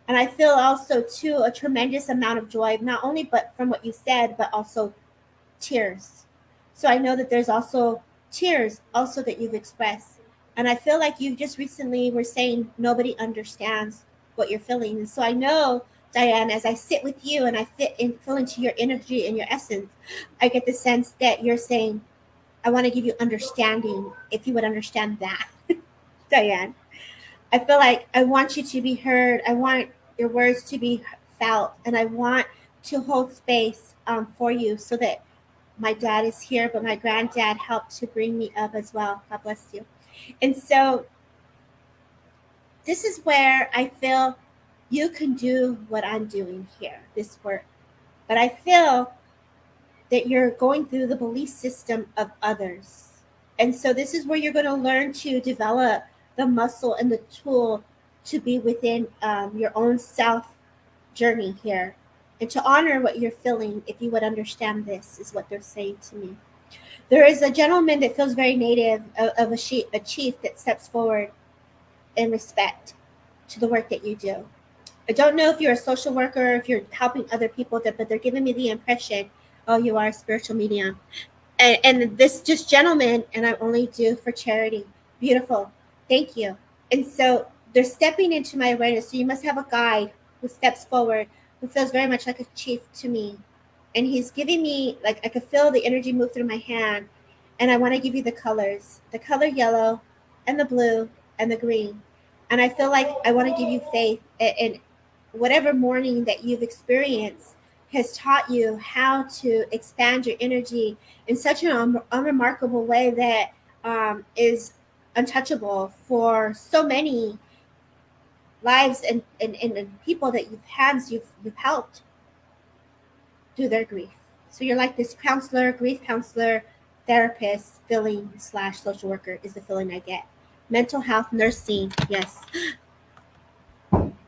And I feel also too a tremendous amount of joy, not only but from what you said, but also tears. So I know that there's also tears also that you've expressed. And I feel like you just recently were saying nobody understands what you're feeling. And so I know, Diane, as I sit with you and I feel into your energy and your essence, I get the sense that you're saying, I want to give you understanding if you would understand that, Diane. I feel like I want you to be heard. I want your words to be felt. And I want to hold space for you so that my dad is here, but my granddad helped to bring me up as well. God bless you. And so this is where I feel you can do what I'm doing here, this work. But I feel that you're going through the belief system of others. And so this is where you're going to learn to develop the muscle and the tool to be within your own self journey here and to honor what you're feeling. If you would understand this, is what they're saying to me. There is a gentleman that feels very native of a chief that steps forward in respect to the work that you do. I don't know if you're a social worker, if you're helping other people, but they're giving me the impression, oh, you are a spiritual medium. And this just gentleman, and I only do for charity. Beautiful. Thank you. And so they're stepping into my awareness. So you must have a guide who steps forward, who feels very much like a chief to me. And he's giving me, like, I could feel the energy move through my hand. And I want to give you the colors, the color yellow and the blue and the green. And I feel like I want to give you faith in whatever morning that you've experienced has taught you how to expand your energy in such an unremarkable way that is untouchable for so many lives and people that you've helped through their grief. So you're like this counselor, grief counselor, therapist, feeling / social worker is the feeling I get. Mental health, nursing, yes.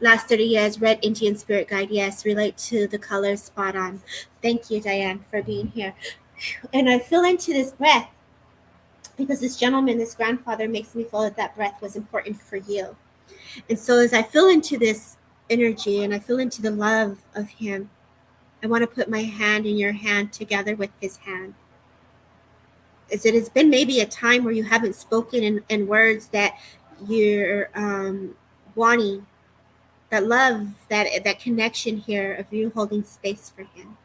Last 30 years, red Indian spirit guide, yes. Relate to the colors, spot on. Thank you, Diane, for being here. And I feel into this breath because this gentleman, this grandfather, makes me feel that that breath was important for you. And so as I feel into this energy and I feel into the love of him, I want to put my hand in your hand together with his hand. As it has been maybe a time where you haven't spoken in words that you're wanting, that love, that connection here of you holding space for him.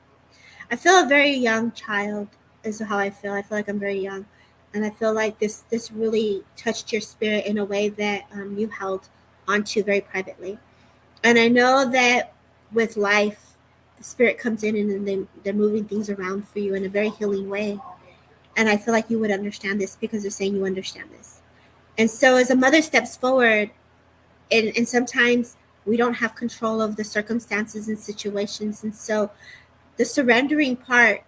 I feel a very young child is how I feel. I feel like I'm very young. And I feel like this really touched your spirit in a way that you held onto very privately. And I know that with life, the spirit comes in and they're moving things around for you in a very healing way. And I feel like you would understand this because they're saying you understand this. And so as a mother steps forward, and sometimes we don't have control of the circumstances and situations. And so the surrendering part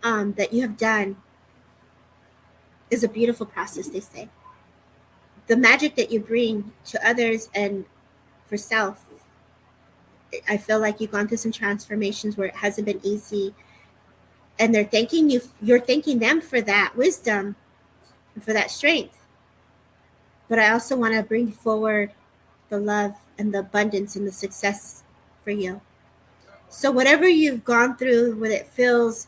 that you have done is a beautiful process, they say. The magic that you bring to others and for self, I feel like you've gone through some transformations where it hasn't been easy. And they're thanking you, you're thanking them for that wisdom and for that strength. But I also want to bring forward the love and the abundance and the success for you. So whatever you've gone through, where it feels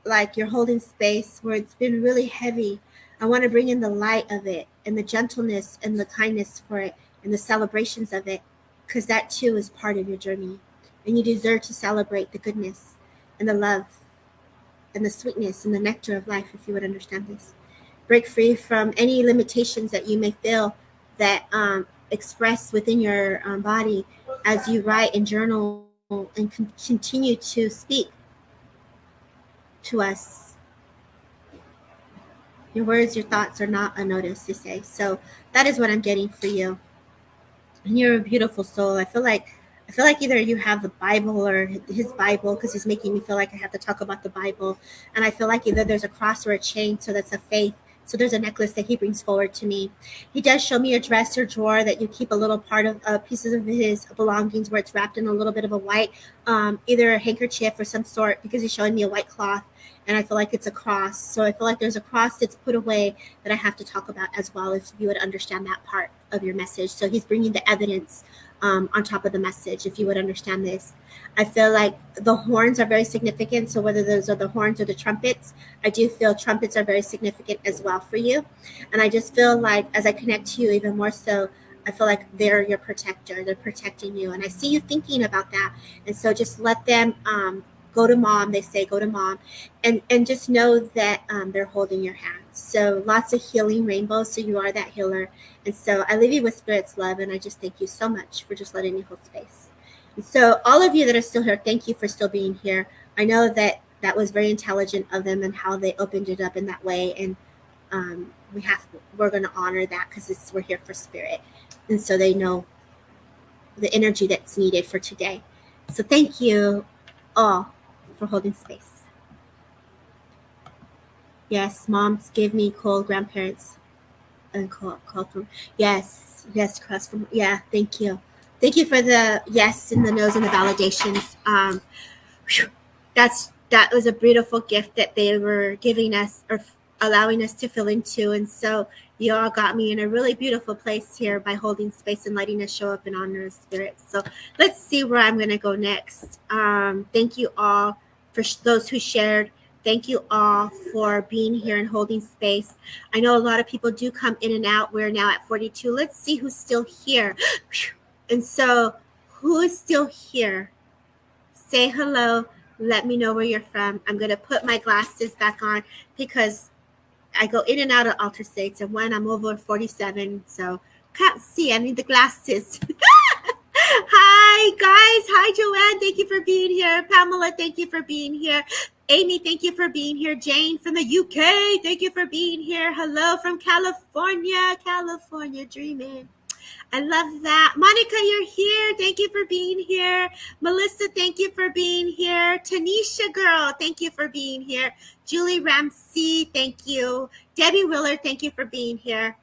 like you're holding space, where it's been really heavy, I want to bring in the light of it and the gentleness and the kindness for it and the celebrations of it, because that too is part of your journey. And you deserve to celebrate the goodness and the love and the sweetness and the nectar of life, if you would understand this. Break free from any limitations that you may feel that express within your body as you write and journal and continue to speak to us. Your words, your thoughts are not unnoticed, they say. So that is what I'm getting for you. And you're a beautiful soul. I feel like either you have the Bible or his Bible, because he's making me feel like I have to talk about the Bible. And I feel like either there's a cross or a chain, so that's a faith. So there's a necklace that he brings forward to me. He does show me a dresser or drawer that you keep a little part of pieces of his belongings where it's wrapped in a little bit of a white, either a handkerchief or some sort, because he's showing me a white cloth. And I feel like it's a cross. So I feel like there's a cross that's put away that I have to talk about as well, if you would understand that part of your message. So he's bringing the evidence on top of the message, if you would understand this. I feel like the horns are very significant. So whether those are the horns or the trumpets, I do feel trumpets are very significant as well for you. And I just feel like as I connect to you even more so, I feel like they're your protector. They're protecting you. And I see you thinking about that. And so just let them go to mom. They say go to mom. And just know that they're holding your hand. So lots of healing rainbows. So you are that healer. And so I leave you with Spirit's love. And I just thank you so much for just letting me hold space. And so all of you that are still here, thank you for still being here. I know that that was very intelligent of them and how they opened it up in that way. And we're going to honor that because we're here for Spirit. And so they know the energy that's needed for today. So thank you all for holding space. Yes, moms give me cold, grandparents and call from. Yes, cross from. Yeah, thank you. Thank you for the yes and the no's and the validations. That was a beautiful gift that they were giving us or allowing us to fill into. And so you all got me in a really beautiful place here by holding space and letting us show up in honor of Spirit. So let's see where I'm going to go next. Thank you all for those who shared. Thank you all for being here and holding space. I know a lot of people do come in and out. We're now at 42. Let's see who's still here. And so who is still here? Say hello. Let me know where you're from. I'm going to put my glasses back on because I go in and out of altar states. And when I'm over 47, so can't see. I need the glasses. Hi, guys. Hi, Joanne. Thank you for being here. Pamela, thank you for being here. Amy, thank you for being here. Jane from the UK, thank you for being here. Hello from California. California dreaming. I love that. Monica, you're here. Thank you for being here. Melissa, thank you for being here. Tanisha, girl, thank you for being here. Julie Ramsey, thank you. Debbie Willard, thank you for being here.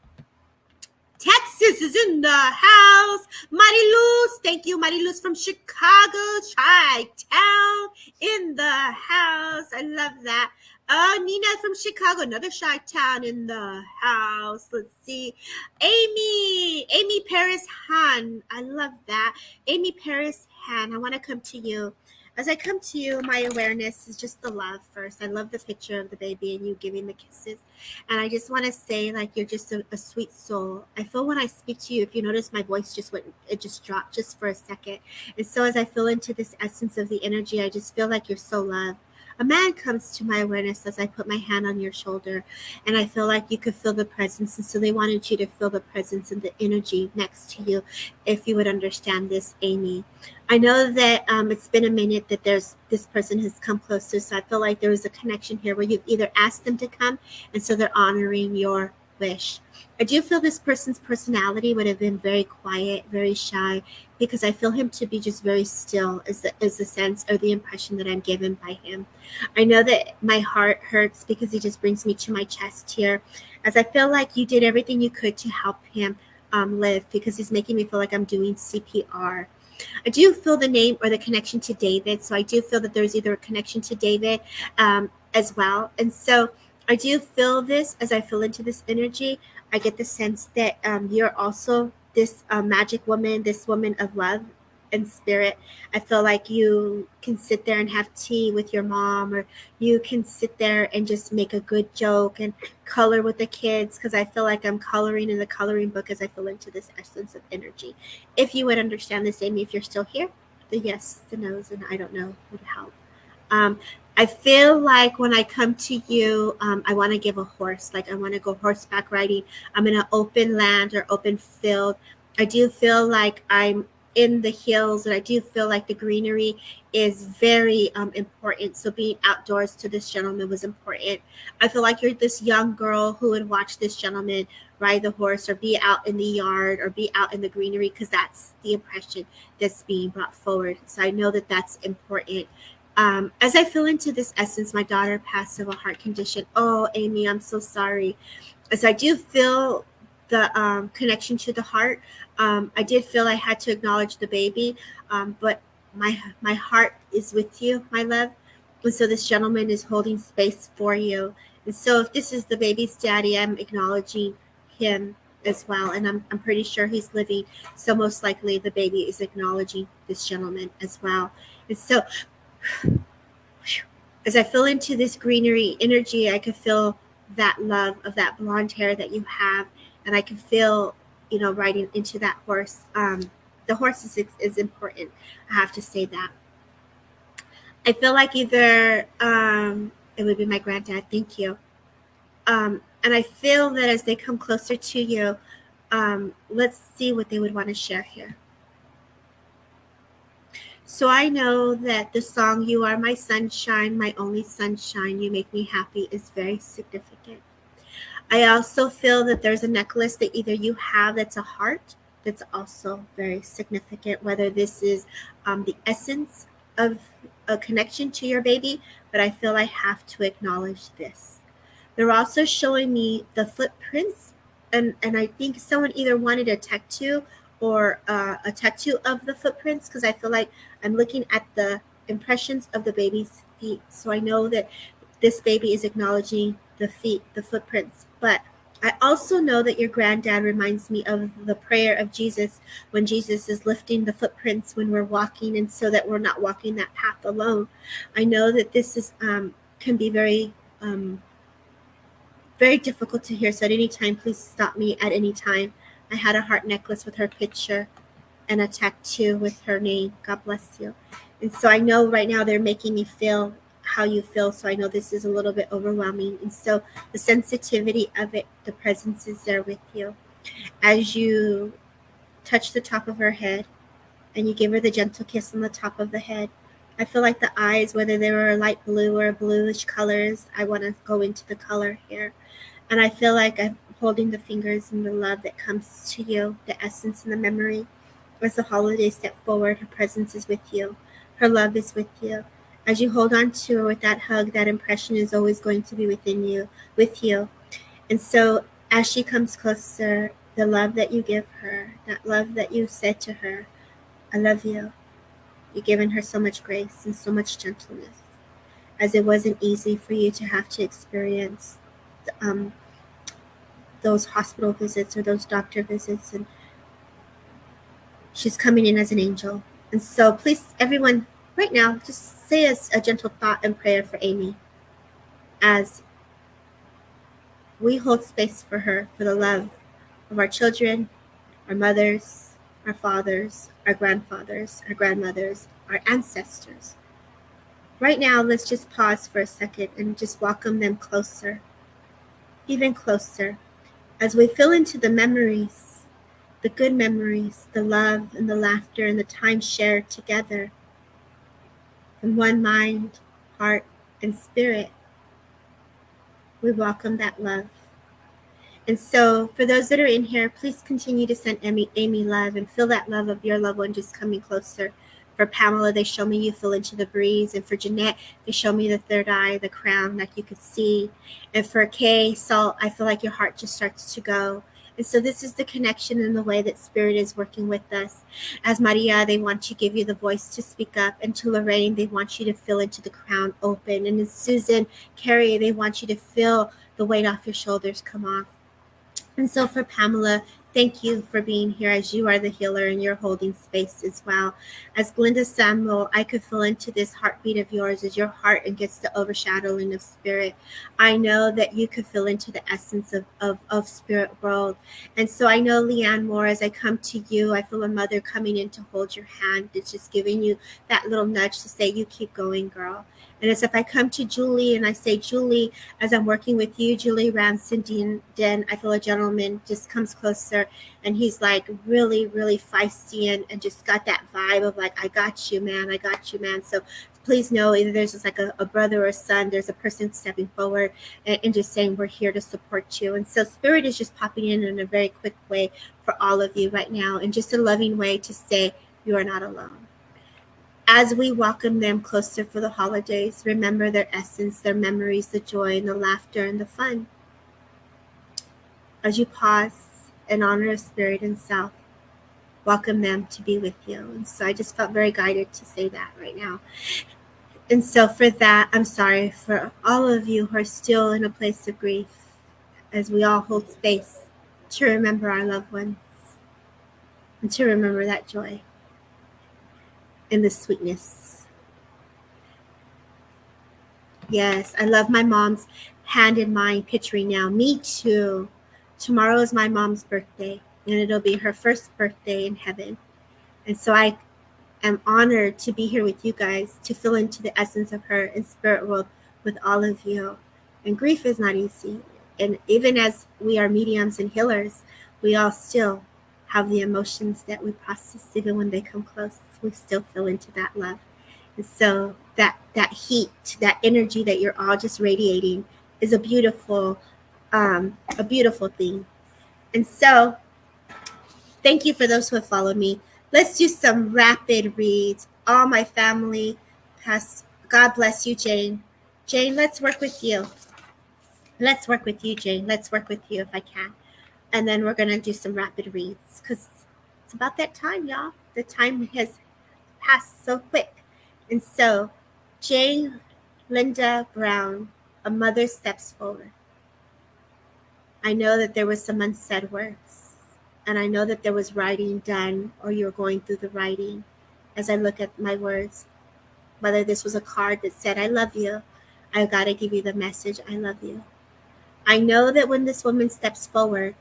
Texas is in the house. Mariluz, thank you. Mariluz from Chicago, Chi-Town in the house. I love that. Oh, Nina from Chicago, another Chi-Town in the house. Let's see. Amy Paris Han. I love that. Amy Paris Han, I want to come to you. As I come to you, my awareness is just the love first. I love the picture of the baby and you giving the kisses. And I just want to say, like, you're just a sweet soul. I feel when I speak to you, if you notice my voice it just dropped just for a second. And so as I feel into this essence of the energy, I just feel like you're so loved. A man comes to my awareness as I put my hand on your shoulder, and I feel like you could feel the presence. And so they wanted you to feel the presence and the energy next to you, if you would understand this, Amy. I know that it's been a minute that this person has come closer, so I feel like there was a connection here where you've either asked them to come, and so they're honoring your wish. I do feel this person's personality would have been very quiet, very shy, because I feel him to be just very still is the sense or the impression that I'm given by him. I know that my heart hurts because he just brings me to my chest here, as I feel like you did everything you could to help him live, because he's making me feel like I'm doing CPR. I do feel the name or the connection to David, so I do feel that there's either a connection to David as well. And so I do feel this as I feel into this energy. I get the sense that you're also this magic woman, this woman of love and spirit. I feel like you can sit there and have tea with your mom, or you can sit there and just make a good joke and color with the kids, because I feel like I'm coloring in the coloring book as I feel into this essence of energy. If you would understand this, Amy, if you're still here, the yes, the no's, and I don't know would help. I feel like when I come to you, I want to give a horse. Like I want to go horseback riding. I'm in an open land or open field. I do feel like I'm in the hills, and I do feel like the greenery is very important. So being outdoors to this gentleman was important. I feel like you're this young girl who would watch this gentleman ride the horse, or be out in the yard, or be out in the greenery, because that's the impression that's being brought forward. So I know that that's important. As I feel into this essence, my daughter passed of a heart condition. Oh, Amy, I'm so sorry. As I do feel the connection to the heart, I did feel I had to acknowledge the baby, but my heart is with you, my love. And so this gentleman is holding space for you. And so if this is the baby's daddy, I'm acknowledging him as well. And I'm pretty sure he's living. So most likely the baby is acknowledging this gentleman as well. And so as I feel into this greenery energy, I could feel that love of that blonde hair that you have. And I can feel, riding into that horse. The horse is important. I have to say that. I feel like either it would be my granddad. Thank you. And I feel that as they come closer to you, let's see what they would want to share here. So I know that the song "You Are My Sunshine, My Only Sunshine, You Make Me Happy" is very significant. I also feel that there's a necklace that either you have that's a heart that's also very significant, whether this is the essence of a connection to your baby, but I feel I have to acknowledge this. They're also showing me the footprints, and I think someone either wanted a tattoo or a tattoo of the footprints, because I feel like I'm looking at the impressions of the baby's feet. So I know that this baby is acknowledging the feet, the footprints. But I also know that your granddad reminds me of the prayer of Jesus when Jesus is lifting the footprints when we're walking, and so that we're not walking that path alone. I know that this is can be very very difficult to hear. So at any time, please stop me at any time. I had a heart necklace with her picture and a tattoo with her name. God bless you. And so I know right now they're making me feel how you feel. So I know this is a little bit overwhelming. And so the sensitivity of it, the presence is there with you. As you touch the top of her head and you give her the gentle kiss on the top of the head, I feel like the eyes, whether they were light blue or bluish colors, I want to go into the color here. And I feel like I'm holding the fingers and the love that comes to you, the essence and the memory. As the holidays step forward, her presence is with you. Her love is with you. As you hold on to her with that hug, that impression is always going to be within you, with you. And so as she comes closer, the love that you give her, that love that you said to her, I love you. You've given her so much grace and so much gentleness, as it wasn't easy for you to have to experience those hospital visits or those doctor visits, and she's coming in as an angel. And so please, everyone, right now, just say a gentle thought and prayer for Amy as we hold space for her, for the love of our children, our mothers, our fathers, our grandfathers, our grandmothers, our ancestors. Right now, let's just pause for a second and just welcome them closer, even closer, as we fill into the memories, the good memories, the love and the laughter and the time shared together in one mind, heart, and spirit. We welcome that love. And so for those that are in here, please continue to send Amy love and feel that love of your loved one just coming closer. For Pamela, they show me you feel into the breeze. And for Jeanette, they show me the third eye, the crown, like you could see. And for Kay, Salt, I feel like your heart just starts to go. And so this is the connection and the way that Spirit is working with us. As Maria, they want to give you the voice to speak up. And to Lorraine, they want you to feel into the crown open. And as Susan, Carrie, they want you to feel the weight off your shoulders come off. And so for Pamela, thank you for being here, as you are the healer and you're holding space as well. As Glenda Samuel, I could feel into this heartbeat of yours as your heart gets the overshadowing of spirit. I know that you could feel into the essence of spirit world. And so I know, Leanne Moore, as I come to you, I feel a mother coming in to hold your hand. It's just giving you that little nudge to say, you keep going, girl. And as if I come to Julie and I say, Julie, as I'm working with you, Julie Ramsden, I feel a gentleman just comes closer and he's like really, really feisty and just got that vibe of like, I got you, man. I got you, man. So please know, either there's just like a brother or a son, there's a person stepping forward and just saying, we're here to support you. And so Spirit is just popping in a very quick way for all of you right now, in just a loving way to say, you are not alone. As we welcome them closer for the holidays, remember their essence, their memories, the joy and the laughter and the fun. As you pause and honor Spirit and self, welcome them to be with you. And so I just felt very guided to say that right now. And so for that, I'm sorry for all of you who are still in a place of grief, as we all hold space. to remember our loved ones, and to remember that joy and the sweetness. Yes, I love my mom's hand in mine picturing now. Me too. Tomorrow is my mom's birthday, and it'll be her first birthday in heaven. And so I am honored to be here with you guys to fill into the essence of her in spirit world with all of you. And grief is not easy. And even as we are mediums and healers, we all still have the emotions that we process even when they come close. We still feel into that love. And so that heat, that energy that you're all just radiating is a beautiful thing. And so thank you for those who have followed me. Let's do some rapid reads. All my family, God bless you, Jane. Jane, let's work with you. Let's work with you, Jane. Let's work with you if I can. And then we're going to do some rapid reads because it's about that time, y'all. The time has passed so quick. And so, Jane Linda Brown, a mother steps forward. I know that there was some unsaid words, and I know that there was writing done, or you're going through the writing. As I look at my words, whether this was a card that said, I love you, I got to give you the message, I love you. I know that when this woman steps forward,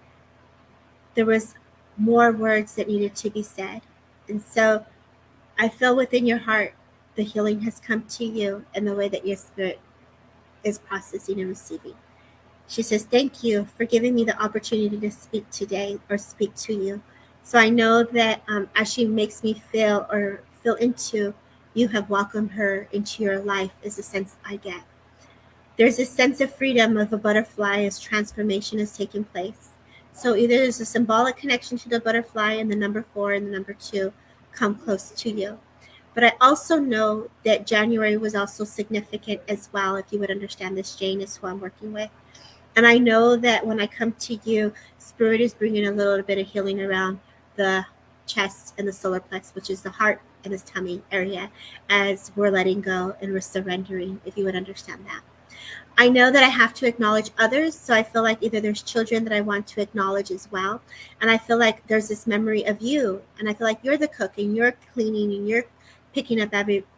there was more words that needed to be said. And so I feel within your heart, the healing has come to you in the way that your spirit is processing and receiving. She says, thank you for giving me the opportunity to speak today or speak to you. So I know that as she makes me feel into, you have welcomed her into your life is the sense I get. There's a sense of freedom of a butterfly as transformation is taking place. So either there's a symbolic connection to the butterfly and the number 4 and the number 2 come close to you. But I also know that January was also significant as well. If you would understand this, Jane is who I'm working with. And I know that when I come to you, Spirit is bringing a little bit of healing around the chest and the solar plex, which is the heart and the tummy area, as we're letting go and we're surrendering, if you would understand that. I know that I have to acknowledge others, so I feel like either there's children that I want to acknowledge as well, and I feel like there's this memory of you, and I feel like you're the cook, and you're cleaning, and you're picking up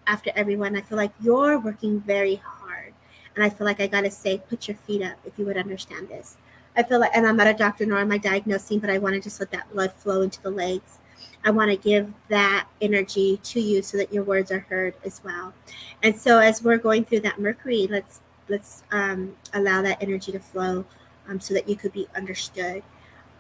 after everyone. I feel like you're working very hard, and I feel like I gotta say, put your feet up, if you would understand this. I feel like, and I'm not a doctor nor am I diagnosing, but I want to just let that blood flow into the legs. I want to give that energy to you so that your words are heard as well. And so as we're going through that Mercury, let's allow that energy to flow so that you could be understood.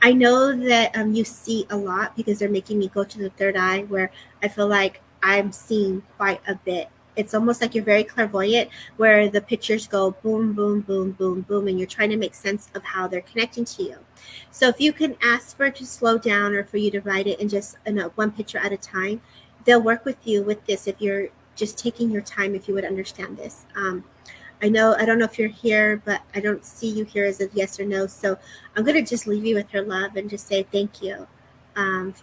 I know that you see a lot because they're making me go to the third eye where I feel like I'm seeing quite a bit. It's almost like you're very clairvoyant where the pictures go boom, boom, boom, boom, boom, and you're trying to make sense of how they're connecting to you. So if you can ask for it to slow down or for you to write it in just one picture at a time, they'll work with you with this if you're just taking your time, if you would understand this. I don't know if you're here, but I don't see you here as a yes or no. So I'm going to just leave you with her love and just say thank you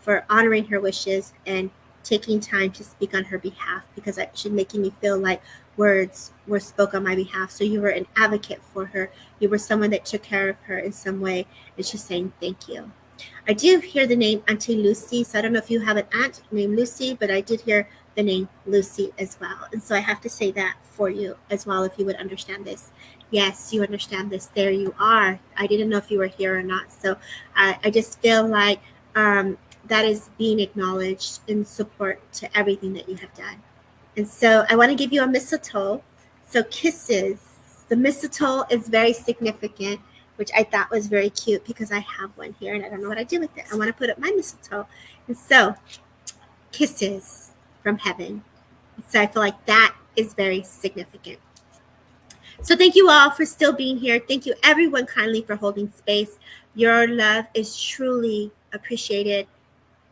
for honoring her wishes and taking time to speak on her behalf, because she's making me feel like words were spoke on my behalf. So you were an advocate for her. You were someone that took care of her in some way. And she's saying thank you. I do hear the name Auntie Lucy. So I don't know if you have an aunt named Lucy, but I did hear the name Lucy as well. And so I have to say that for you as well, if you would understand this. Yes, you understand this. There you are. I didn't know if you were here or not. So I just feel like that is being acknowledged in support to everything that you have done. And so I want to give you a mistletoe. So kisses. The mistletoe is very significant, which I thought was very cute because I have one here and I don't know what I do with it. I want to put up my mistletoe. And so kisses from heaven. So I feel like that is very significant. So thank you all for still being here. Thank you everyone kindly for holding space. Your love is truly appreciated.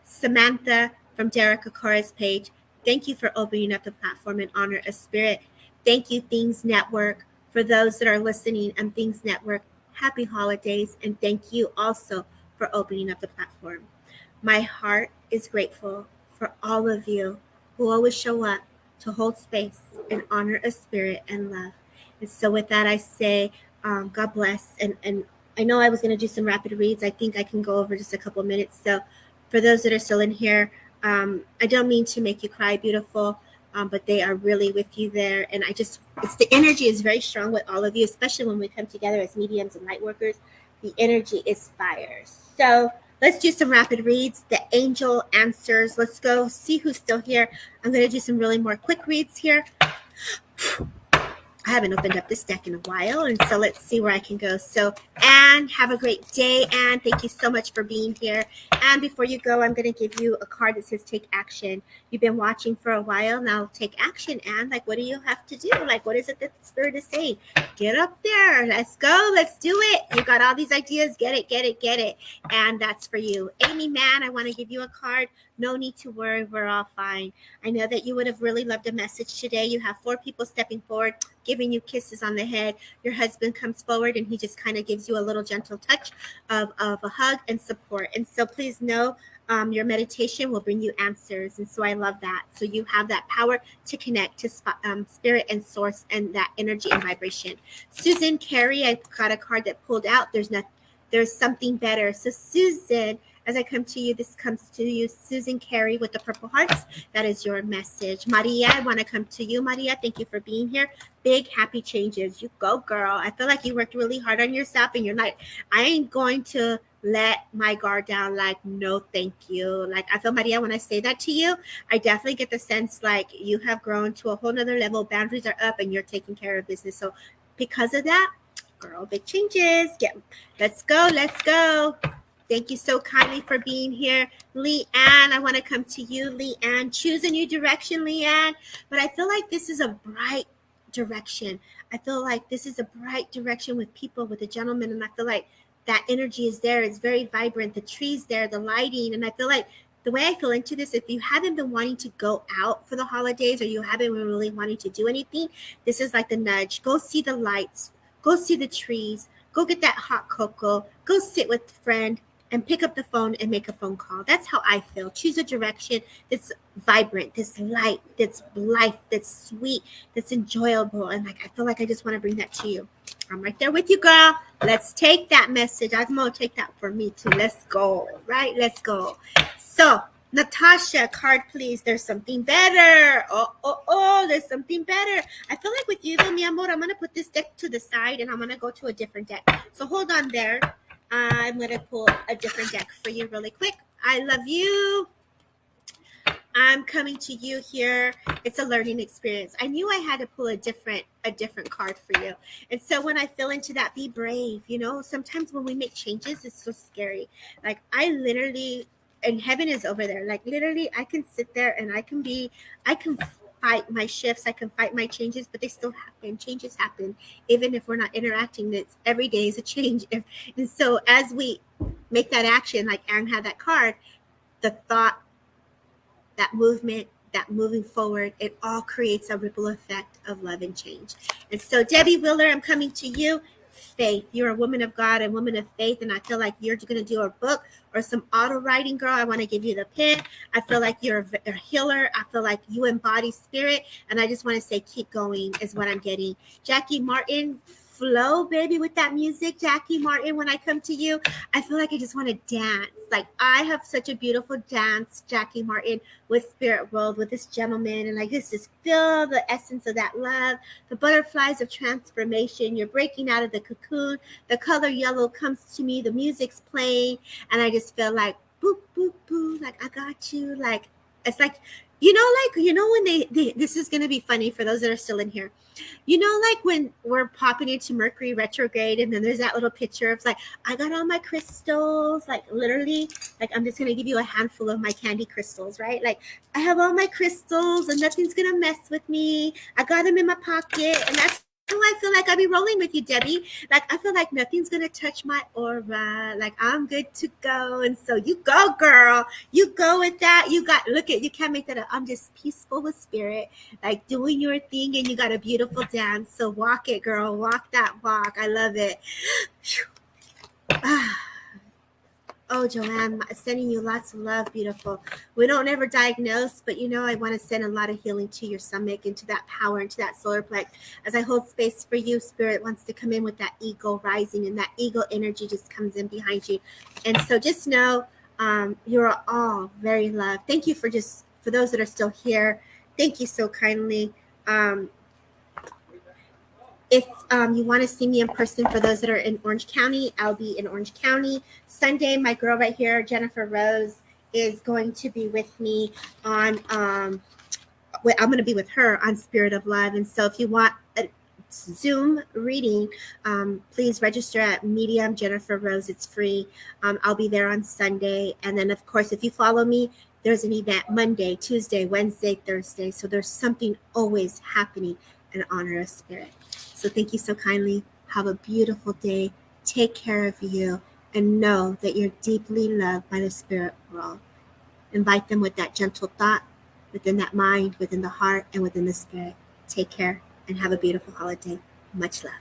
Samantha from Derek Akora's page, thank you for opening up the platform in honor of spirit. Thank you, Things Network. For those that are listening on Things Network, happy holidays. And thank you also for opening up the platform. My heart is grateful for all of you who always show up to hold space in honor of spirit and love. And so with that, I say, God bless and I know I was going to do some rapid reads. I think I can go over just a couple minutes. So for those that are still in here, I don't mean to make you cry, beautiful, but they are really with you there. And it's the energy is very strong with all of you, especially when we come together as mediums and light workers. The energy is fire. So let's do some rapid reads. The angel answers. Let's go see who's still here. I'm going to do some really more quick reads here. I haven't opened up this deck in a while, and so let's see where I can go. So, Anne, have a great day, Anne. Thank you so much for being here. And before you go, I'm going to give you a card that says take action. You've been watching for a while. Now take action, Anne. Like, what do you have to do? Like, what is it that the Spirit is saying? Get up there. Let's go. Let's do it. You got all these ideas. Get it, get it, get it. And that's for you. Amy, man, I want to give you a card. No need to worry. We're all fine. I know that you would have really loved a message today. You have 4 people stepping forward, giving you kisses on the head. Your husband comes forward and he just kind of gives you a little gentle touch of a hug and support. And so please know your meditation will bring you answers. And so I love that. So you have that power to connect to spirit and source and that energy and vibration. Susan Carey, I got a card that pulled out. There's something better. So Susan, as I come to you, this comes to you, Susan Carey with the purple hearts. That is your message. Maria, I want to come to you. Maria, thank you for being here. Big happy changes. You go, girl. I feel like you worked really hard on yourself and you're like, I ain't going to let my guard down. Like, no, thank you. Like, I feel, Maria, when I say that to you, I definitely get the sense like you have grown to a whole nother level. Boundaries are up and you're taking care of business. So because of that, girl, big changes. Let's go. Let's go. Thank you so kindly for being here. Leanne, I want to come to you. Leanne, choose a new direction, Leanne. But I feel like this is a bright direction. I feel like this is a bright direction with people, with a gentleman. And I feel like that energy is there. It's very vibrant. The trees there, the lighting. And I feel like the way I feel into this, if you haven't been wanting to go out for the holidays or you haven't been really wanting to do anything, this is like the nudge. Go see the lights. Go see the trees. Go get that hot cocoa. Go sit with a friend and pick up the phone and make a phone call. That's how I feel. Choose a direction that's vibrant, that's light, that's life, that's sweet, that's enjoyable. And like, I feel like I just want to bring that to you. I'm right there with you, girl. Let's take that message. I'm going to take that for me too. Let's go, right? Let's go. So, Natasha, card, please. There's something better. Oh, there's something better. I feel like with you, though, mi amor, I'm going to put this deck to the side and I'm going to go to a different deck. So hold on there. I'm going to pull a different deck for you really quick. I love you. I'm coming to you here. It's a learning experience. I knew I had to pull a different card for you. And so when I feel into that, be brave. You know, sometimes when we make changes, it's so scary. Like I literally, and heaven is over there. Like literally, I can sit there and I can fight my shifts, I can fight my changes, but they still happen. Changes happen, even if we're not interacting. It's every day is a change. And so as we make that action, like Aaron had that card, the thought, that movement, that moving forward, it all creates a ripple effect of love and change. And so Debbie Wheeler, I'm coming to you. Faith. You're a woman of God, a woman of faith, and I feel like you're going to do a book or some auto writing, girl. I want to give you the pen. I feel like you're a healer. I feel like you embody spirit, and I just want to say keep going is what I'm getting. Jackie Martin, flow, baby, with that music. Jackie Martin, when I come to you, I feel like I just want to dance. Like I have such a beautiful dance, Jackie Martin, with Spirit World, with this gentleman, and I just feel the essence of that love, the butterflies of transformation. You're breaking out of the cocoon. The color yellow comes to me. The music's playing, and I just feel like boop, boop, boop. Like I got you. Like it's like when they this is gonna be funny for those that are still in here. You know, like when we're popping into Mercury retrograde and then there's that little picture of like, I got all my crystals, like literally, like I'm just going to give you a handful of my candy crystals, right? Like I have all my crystals and nothing's going to mess with me. I got them in my pocket, and that's how I feel like I'll be rolling with you, Debbie. Like I feel like nothing's going to touch my aura. Like I'm good to go. And so you go, girl. You go with that. You can't make that up. I'm just peaceful with spirit, like doing your thing, and you got a beautiful dance. So walk it, girl. Walk that walk. I love it. Oh, Oh, Joanne, sending you lots of love, beautiful. We don't ever diagnose, but I want to send a lot of healing to your stomach, into that power, into that solar plex. As I hold space for you, Spirit wants to come in with that ego rising, and that ego energy just comes in behind you. And so just know you're all very loved. Thank you for those that are still here. Thank you so kindly. If you want to see me in person, for those that are in Orange County, I'll be in Orange County. Sunday, my girl right here, Jennifer Rose, is going to be with me on, I'm going to be with her on Spirit of Love. And so if you want a Zoom reading, please register at Medium Jennifer Rose. It's free. I'll be there on Sunday. And then, of course, if you follow me, there's an event Monday, Tuesday, Wednesday, Thursday. So there's something always happening in honor of Spirit. So thank you so kindly. Have a beautiful day. Take care of you, and know that you're deeply loved by the spirit world. Invite them with that gentle thought, within that mind, within the heart, and within the spirit. Take care and have a beautiful holiday. Much love.